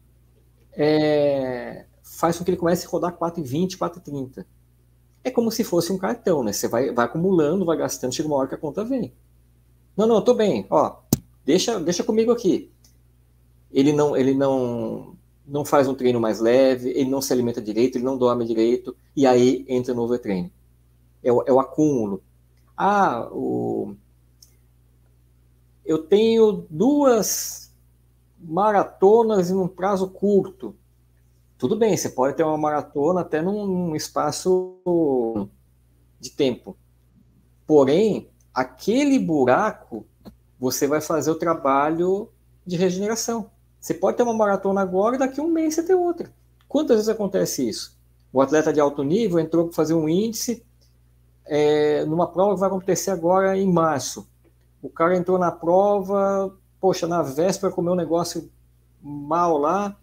faz com que ele comece a rodar 4,20, 4,30. É como se fosse um cartão, né? Você vai acumulando, vai gastando, chega uma hora que a conta vem. Não, tô bem, ó. Deixa comigo aqui. Ele não faz um treino mais leve, ele não se alimenta direito, ele não dorme direito, e aí entra no overtraining. É o acúmulo. Eu tenho 2 maratonas em um prazo curto. Tudo bem, você pode ter uma maratona até num espaço de tempo. Porém, aquele buraco, você vai fazer o trabalho de regeneração. Você pode ter uma maratona agora e daqui a um mês você tem outra. Quantas vezes acontece isso? O atleta de alto nível entrou para fazer um índice numa prova que vai acontecer agora em março. O cara entrou na prova, poxa, na véspera comeu um negócio mal lá,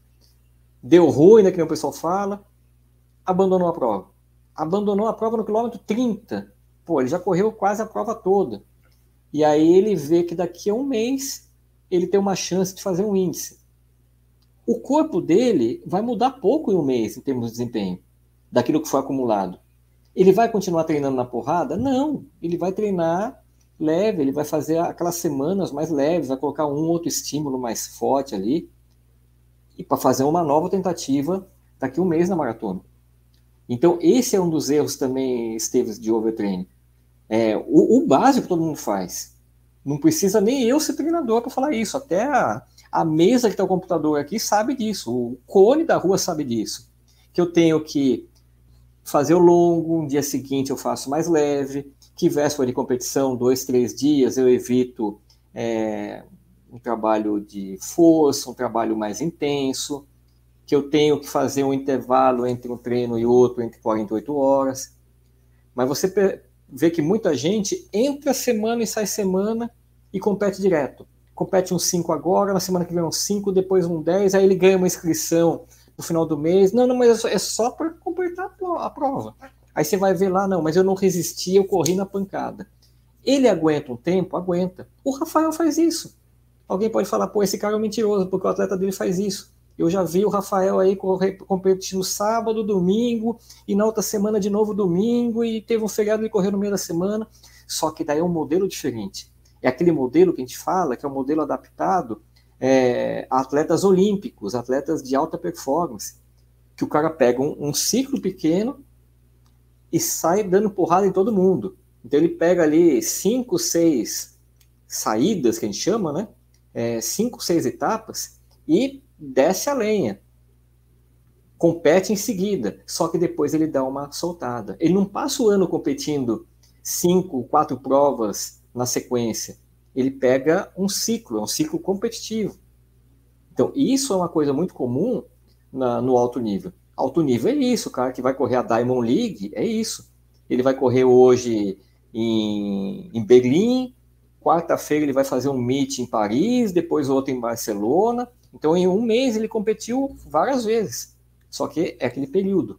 deu ruim, né, que nem o pessoal fala, abandonou a prova. Abandonou a prova no quilômetro 30. Pô, ele já correu quase a prova toda. E aí ele vê que daqui a um mês ele tem uma chance de fazer um índice. O corpo dele vai mudar pouco em um mês em termos de desempenho, daquilo que foi acumulado. Ele vai continuar treinando na porrada? Não. Ele vai treinar leve, ele vai fazer aquelas semanas mais leves, vai colocar um outro estímulo mais forte ali, e para fazer uma nova tentativa daqui a um mês na maratona. Então, esse é um dos erros também, Esteves, de overtraining. O básico todo mundo faz. Não precisa nem eu ser treinador para falar isso. Até a mesa que está o computador aqui sabe disso. O cone da rua sabe disso. Que eu tenho que fazer o longo, um dia seguinte eu faço mais leve, que véspera de competição, 2, 3 dias, eu evito um trabalho de força, um trabalho mais intenso, que eu tenho que fazer um intervalo entre um treino e outro, entre 48 horas. Mas você vê que muita gente entra semana e sai semana e compete direto. Compete uns 5 agora, na semana que vem uns 5, depois um 10, aí ele ganha uma inscrição no final do mês. Não, mas é só para completar a prova. Aí você vai ver lá, não, mas eu não resisti, eu corri na pancada. Ele aguenta um tempo? Aguenta. O Rafael faz isso. Alguém pode falar, pô, esse cara é um mentiroso, porque o atleta dele faz isso. Eu já vi o Rafael aí competir no sábado, domingo, e na outra semana de novo domingo, e teve um feriado e correu no meio da semana. Só que daí é um modelo diferente. é aquele modelo que a gente fala, que é um modelo adaptado a atletas olímpicos, atletas de alta performance, que o cara pega um ciclo pequeno e sai dando porrada em todo mundo. Então ele pega ali 5, 6 saídas, que a gente chama, né? 5, 6 etapas e desce a lenha. Compete em seguida, só que depois ele dá uma soltada. Ele não passa o ano competindo 5, 4 provas na sequência. Ele pega um ciclo, é um ciclo competitivo. Então, isso é uma coisa muito comum no alto nível. Alto nível é isso, o cara que vai correr a Diamond League, é isso. Ele vai correr hoje em Berlim, quarta-feira ele vai fazer um meet em Paris, depois outro em Barcelona. Então, em um mês ele competiu várias vezes. Só que é aquele período.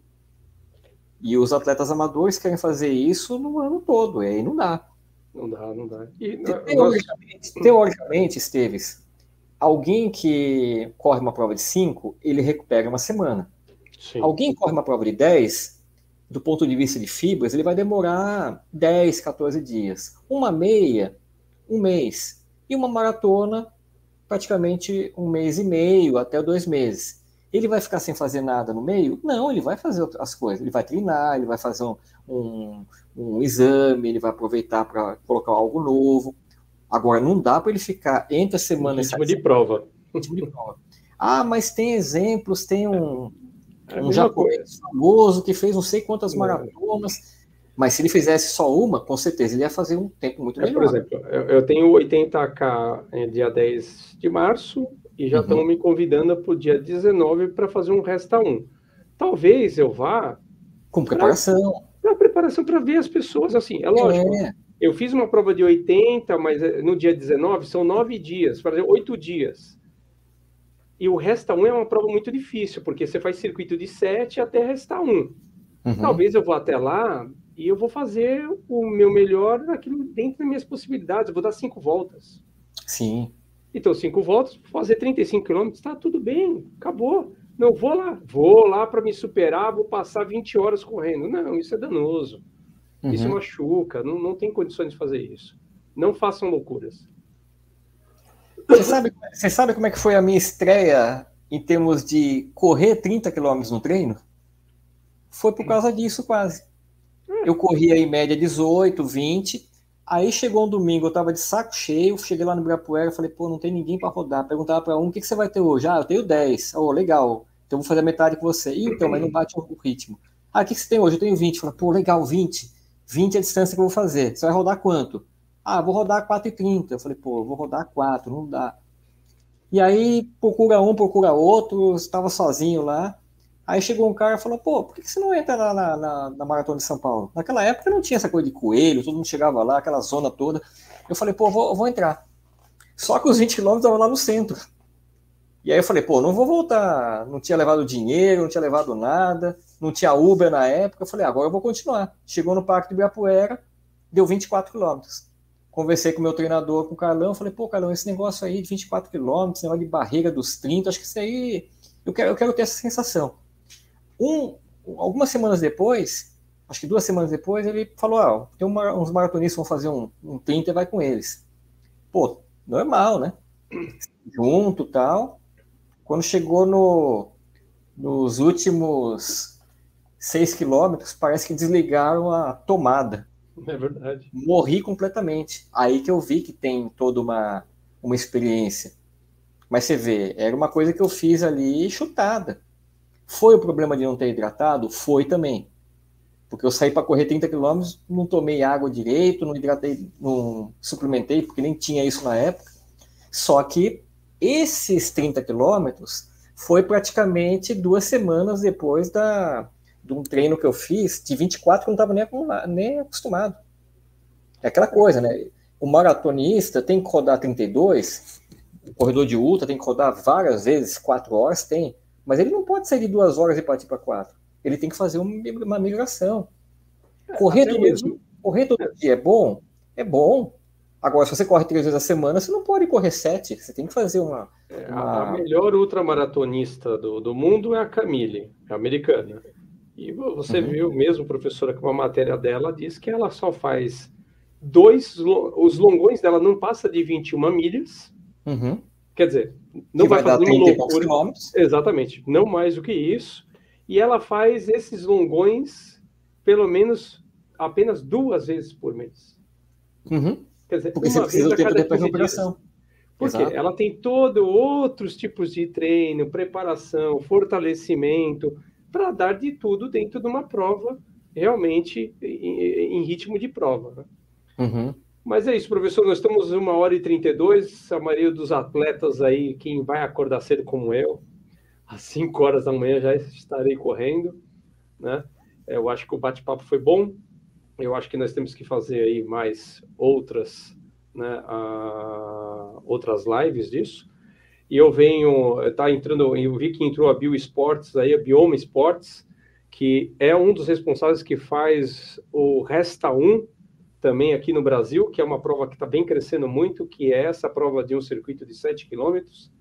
E os atletas amadores querem fazer isso no ano todo, e aí não dá. Não dá. E, teoricamente, Esteves, alguém que corre uma prova de 5, ele recupera uma semana. Sim. Alguém que corre uma prova de 10, do ponto de vista de fibras, ele vai demorar 10, 14 dias. Uma meia, um mês. E uma maratona, praticamente um mês e meio, até 2 meses. Ele vai ficar sem fazer nada no meio? Não, ele vai fazer outras coisas. Ele vai treinar, ele vai fazer um exame, ele vai aproveitar para colocar algo novo. Agora, não dá para ele ficar entre a semana... Ritmo de prova. Ah, mas tem exemplos, tem um japonês famoso que fez não sei quantas maratonas, mas se ele fizesse só uma, com certeza ele ia fazer um tempo muito melhor. Por exemplo, eu tenho 80K dia 10 de março e já estão me convidando para o dia 19 para fazer um Resta 1. Talvez eu vá... Com preparação. Preparação para ver as pessoas, assim, é lógico. Eu fiz uma prova de 80, mas no dia 19 são 9 dias, para dizer 8 dias. E o Resta 1 é uma prova muito difícil, porque você faz circuito de 7 até Resta 1. Talvez eu vou até lá e eu vou fazer o meu melhor dentro das minhas possibilidades. Eu vou dar 5 voltas. Sim. Então, 5 voltas, fazer 35 quilômetros, tá tudo bem, acabou. Não, vou lá para me superar, vou passar 20 horas correndo. Não, isso é danoso. Isso machuca, não tem condições de fazer isso. Não façam loucuras. Você sabe como é que foi a minha estreia em termos de correr 30 km no treino? Foi por causa disso quase. Eu corria em média 18, 20. Aí chegou um domingo, eu tava de saco cheio, cheguei lá no Ibirapuera, falei, pô, não tem ninguém para rodar. Perguntava para um, o que você vai ter hoje? Ah, eu tenho 10. Oh, legal. Então eu vou fazer a metade com você. Então, mas não bate o ritmo. Ah, o que você tem hoje? Eu tenho 20. Falei, pô, legal, 20. 20 é a distância que eu vou fazer. Você vai rodar quanto? Ah, vou rodar 4,30. Eu falei, pô, eu vou rodar 4, não dá. E aí, procura um, procura outro, estava sozinho lá. Aí chegou um cara e falou, pô, por que você não entra na Maratona de São Paulo? Naquela época não tinha essa coisa de coelho, todo mundo chegava lá, aquela zona toda. Eu falei, pô, vou entrar. Só que os 20 quilômetros estavam lá no centro. E aí eu falei, pô, não vou voltar. Não tinha levado dinheiro, não tinha levado nada, não tinha Uber na época. Eu falei, agora eu vou continuar. Chegou no Parque do Ibirapuera, deu 24 quilômetros. Conversei com o meu treinador, com o Carlão, falei, pô, Carlão, esse negócio aí de 24 quilômetros, negócio de barreira dos 30, acho que isso aí, eu quero ter essa sensação. Algumas semanas depois, acho que 2 semanas depois, ele falou, tem uns maratonistas que vão fazer um 30 e vai com eles. Pô, normal, né? Junto e tal. Quando chegou nos últimos 6 quilômetros, parece que desligaram a tomada. É verdade. Morri completamente. Aí que eu vi que tem toda uma experiência. Mas você vê, era uma coisa que eu fiz ali chutada. Foi o problema de não ter hidratado? Foi também. Porque eu saí para correr 30 km, não tomei água direito, não hidratei, não suplementei, porque nem tinha isso na época. Só que esses 30 km foi praticamente 2 semanas depois de um treino que eu fiz, de 24, que eu não estava nem acostumado. É aquela coisa, né? O maratonista tem que rodar 32, o corredor de ultra tem que rodar várias vezes, 4 horas, tem. Mas ele não pode sair de 2 horas e partir para 4. Ele tem que fazer uma migração. Correr todo dia é bom? É bom. Agora, se você corre 3 vezes a semana, você não pode correr 7. Você tem que fazer uma... A melhor ultramaratonista do mundo é a Camille, a americana. E você viu mesmo, professora, que uma matéria dela diz que ela só faz os longões dela não passa de 21 milhas. Uhum. Quer dizer, não vai fazer nenhuma loucura. Quilômetros. Exatamente, não mais do que isso. E ela faz esses longões, pelo menos, apenas 2 vezes por mês. Uhum. Quer dizer, porque você precisa do tempo depois da recuperação. Porque ela tem outros tipos de treino, preparação, fortalecimento, para dar de tudo dentro de uma prova, realmente em ritmo de prova. Né? Uhum. Mas é isso, professor, nós estamos 1h32, a maioria dos atletas aí, quem vai acordar cedo como eu, às 5 horas da manhã já estarei correndo, né? Eu acho que o bate-papo foi bom, eu acho que nós temos que fazer aí mais outras, né, outras lives disso, e eu vi que entrou a BioSports aí, a Bioma Sports, que é um dos responsáveis que faz o Resta 1, também aqui no Brasil, que é uma prova que está bem crescendo muito, que é essa prova de um circuito de 7 quilômetros.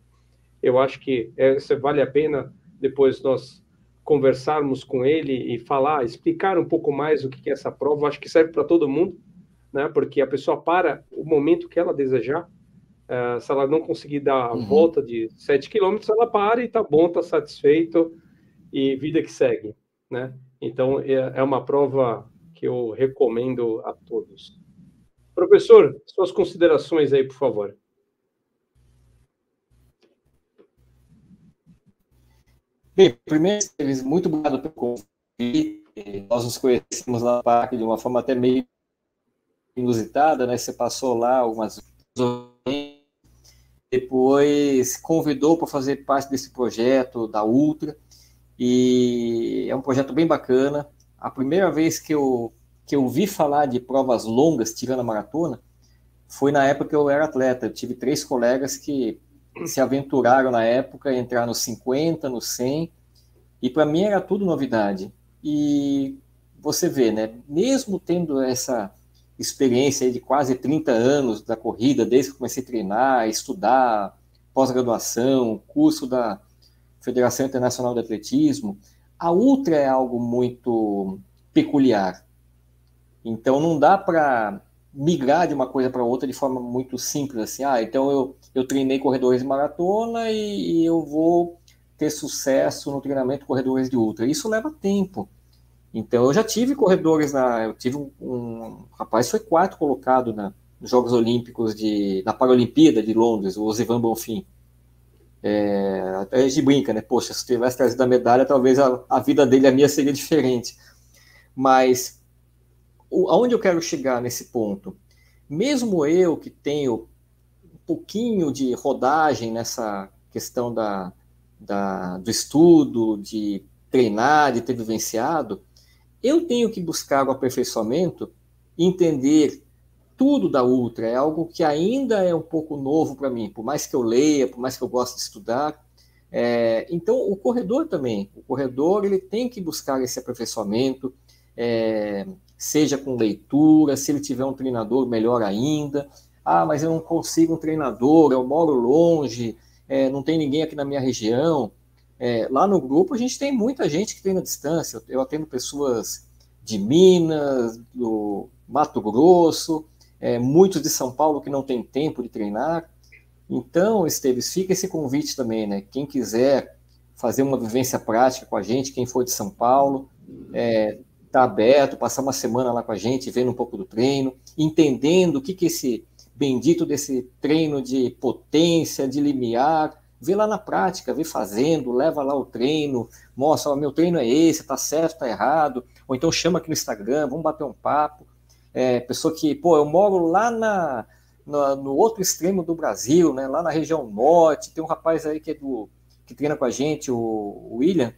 Eu acho que vale a pena depois nós conversarmos com ele e explicar um pouco mais o que é essa prova. Eu acho que serve para todo mundo, né? Porque a pessoa para o momento que ela desejar. Se ela não conseguir dar a volta de 7 quilômetros, ela para e tá bom, tá satisfeito e vida que segue, né? Então, é uma prova que eu recomendo a todos. Professor, suas considerações aí, por favor. Bem, primeiro, muito obrigado pelo convite. Nós nos conhecemos lá no parque de uma forma até meio inusitada, né? Você passou lá algumas vezes, depois convidou para fazer parte desse projeto da Ultra, e é um projeto bem bacana. A primeira vez que eu ouvi falar de provas longas, tirando a maratona, foi na época que eu era atleta. Eu tive 3 colegas que se aventuraram na época, entrar nos 50, no 100, e para mim era tudo novidade. E você vê, né, mesmo tendo essa experiência de quase 30 anos da corrida, desde que comecei a treinar, estudar, pós-graduação, curso da Federação Internacional de Atletismo, a Ultra é algo muito peculiar. Então não dá para migrar de uma coisa para outra de forma muito simples, assim, então eu treinei corredores de maratona e eu vou ter sucesso no treinamento de corredores de ultra. Isso leva tempo. Então eu já tive corredores, eu tive um rapaz que foi 4º colocado nos Jogos Olímpicos, na Paralimpíada de Londres, o Osivan Bonfim. Até a gente brinca, né? Poxa, se tivesse trazido a medalha, talvez a vida dele e a minha seria diferente. Mas aonde eu quero chegar nesse ponto? Mesmo eu que tenho um pouquinho de rodagem nessa questão do estudo, de treinar, de ter vivenciado, eu tenho que buscar o aperfeiçoamento e entender tudo da Ultra. É algo que ainda é um pouco novo para mim, por mais que eu leia, por mais que eu goste de estudar. Então, o corredor também. O corredor ele tem que buscar esse aperfeiçoamento, seja com leitura, se ele tiver um treinador, melhor ainda. Mas eu não consigo um treinador, eu moro longe, não tem ninguém aqui na minha região. Lá no grupo a gente tem muita gente que treina à distância. Eu atendo pessoas de Minas, do Mato Grosso, muitos de São Paulo que não tem tempo de treinar. Então, Esteves, fica esse convite também, né? Quem quiser fazer uma vivência prática com a gente, quem for de São Paulo, está aberto, passar uma semana lá com a gente, vendo um pouco do treino, entendendo o que esse bendito desse treino de potência, de limiar, vê lá na prática, vê fazendo, leva lá o treino, mostra, meu treino é esse, tá certo, tá errado, ou então chama aqui no Instagram, vamos bater um papo. Pessoa que, eu moro lá no outro extremo do Brasil, né, lá na região norte, tem um rapaz aí que treina com a gente, o William,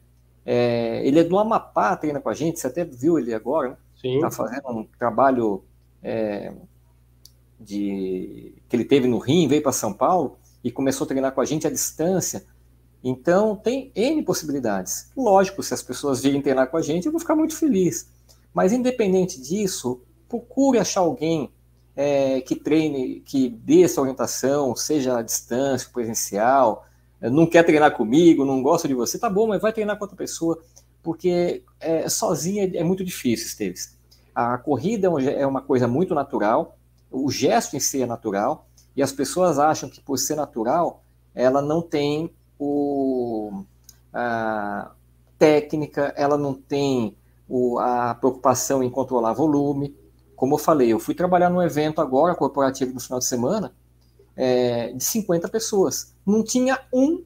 ele é do Amapá, treina com a gente, você até viu ele agora, né? Sim. Tá fazendo um trabalho que ele teve no Rio, veio para São Paulo e começou a treinar com a gente à distância. Então tem N possibilidades. Lógico, se as pessoas virem treinar com a gente, eu vou ficar muito feliz. Mas independente disso, procure achar alguém que treine, que dê essa orientação, seja à distância, presencial. Não quer treinar comigo, não gosta de você, tá bom, mas vai treinar com outra pessoa, porque sozinha é muito difícil, Esteves. A corrida é uma coisa muito natural, o gesto em si é natural, e as pessoas acham que por ser natural, ela não tem a técnica, ela não tem a preocupação em controlar volume. Como eu falei, eu fui trabalhar num evento agora, corporativo, no final de semana, de 50 pessoas. Não tinha um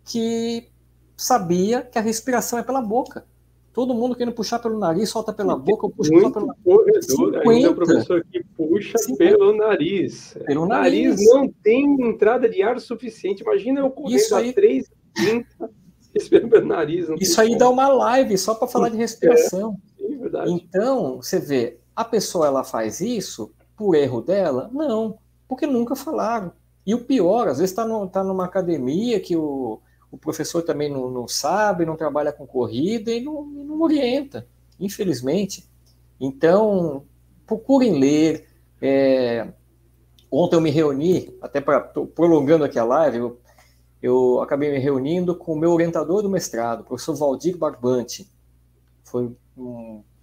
que sabia que a respiração é pela boca. Todo mundo querendo puxar pelo nariz, solta pela boca, eu puxo só pelo nariz. Corredor, ainda é o professor que puxa 50. Pelo nariz. Pelo nariz não tem entrada de ar suficiente. Imagina eu correndo a 3,30 respirando pelo nariz. Isso aí dá uma live só para falar de respiração. É verdade. Então, você vê, a pessoa ela faz isso por erro dela? Não, porque nunca falaram. E o pior, às vezes está numa academia que o professor também não sabe, não trabalha com corrida e não orienta, infelizmente. Então, procurem ler. Ontem eu me reuni, até prolongando aqui a live, eu acabei me reunindo com o meu orientador do mestrado, o professor Valdir Barbante. Foi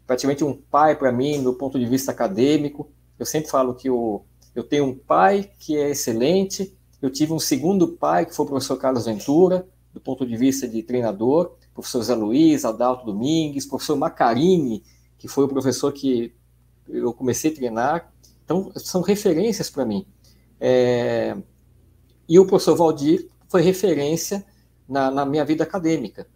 praticamente um pai para mim, do ponto de vista acadêmico. Eu sempre falo que eu tenho um pai que é excelente, eu tive um segundo pai, que foi o professor Carlos Ventura, do ponto de vista de treinador, professor Zé Luiz, Adalto Domingues, professor Macarini, que foi o professor que eu comecei a treinar. Então, são referências para mim. E o professor Valdir foi referência na minha vida acadêmica.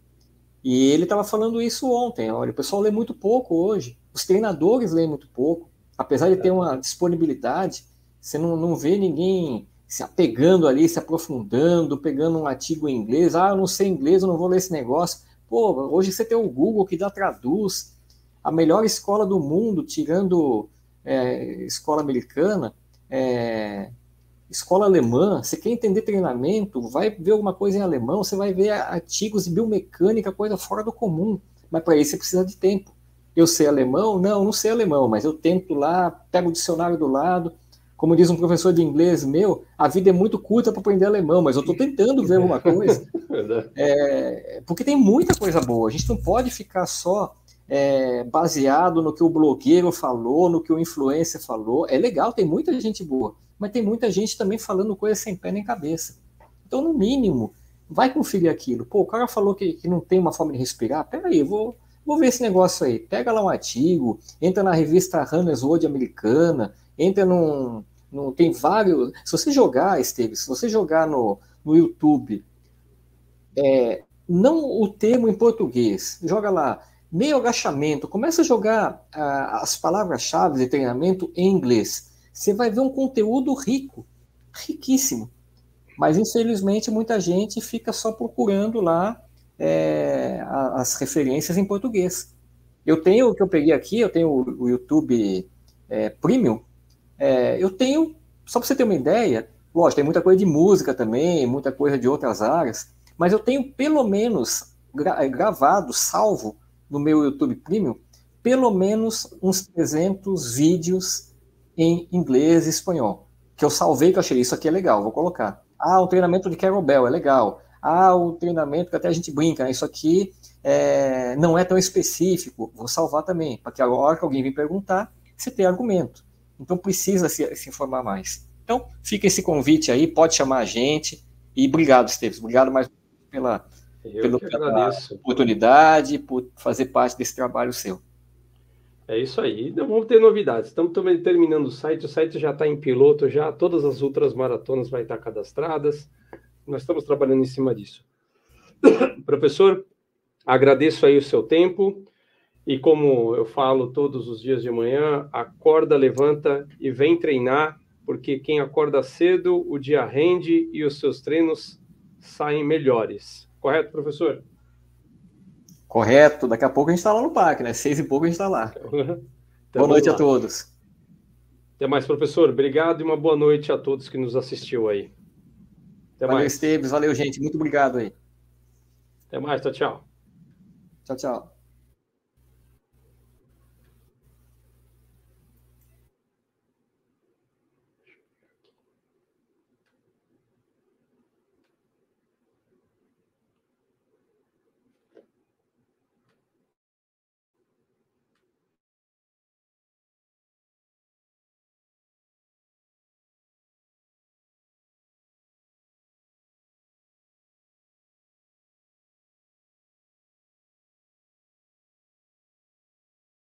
E ele estava falando isso ontem. Olha, o pessoal lê muito pouco hoje. Os treinadores leem muito pouco. Apesar de ter uma disponibilidade, você não vê ninguém se apegando ali, se aprofundando, pegando um artigo em inglês. Eu não sei inglês, eu não vou ler esse negócio. Pô, hoje você tem o Google que traduz. A melhor escola do mundo, tirando escola americana, escola alemã. Você quer entender treinamento, vai ver alguma coisa em alemão, você vai ver artigos de biomecânica, coisa fora do comum. Mas para isso você precisa de tempo. Eu sei alemão? Não sei alemão, mas eu tento lá, pego o dicionário do lado. Como diz um professor de inglês meu, a vida é muito curta para aprender alemão, mas eu estou tentando ver alguma coisa. Porque tem muita coisa boa. A gente não pode ficar só baseado no que o blogueiro falou, no que o influencer falou. É legal, tem muita gente boa, mas tem muita gente também falando coisa sem pé nem cabeça. Então, no mínimo, vai conferir aquilo. Pô, o cara falou que não tem uma forma de respirar. Peraí, vou ver esse negócio aí. Pega lá um artigo, entra na revista Runner's World americana, entra tem vários... Se você jogar, Esteves, se você jogar no YouTube, não o termo em português, joga lá, meio agachamento, começa a jogar as palavras-chave de treinamento em inglês. Você vai ver um conteúdo rico, riquíssimo. Mas, infelizmente, muita gente fica só procurando lá as referências em português. Eu tenho, o que eu peguei aqui, eu tenho o YouTube Premium. Eu tenho, só para você ter uma ideia, lógico, tem muita coisa de música também, muita coisa de outras áreas, mas eu tenho pelo menos gravado, salvo no meu YouTube Premium, pelo menos uns 300 vídeos em inglês e espanhol, que eu salvei, que eu achei, isso aqui é legal, vou colocar. O treinamento de kettlebell é legal. O treinamento que até a gente brinca, né? Isso aqui não é tão específico, vou salvar também, para que a hora que alguém vir perguntar, você tenha argumento. Então precisa se informar mais. Então fica esse convite aí, pode chamar a gente, e obrigado, Esteves, obrigado mais pela oportunidade, por fazer parte desse trabalho seu. É isso aí. Não vamos ter novidades. Estamos também terminando o site já está em piloto, já todas as outras maratonas vão estar cadastradas. Nós estamos trabalhando em cima disso. Professor, agradeço aí o seu tempo e, como eu falo todos os dias de manhã, acorda, levanta e vem treinar, porque quem acorda cedo, o dia rende e os seus treinos saem melhores. Correto, professor? Correto. Daqui a pouco a gente está lá no parque, né? 6 e pouco a gente está lá. Boa noite a todos. Até mais, professor. Obrigado e uma boa noite a todos que nos assistiu aí. Valeu, Esteves. Valeu, gente. Muito obrigado aí. Até mais. Tchau, tchau. Tchau, tchau.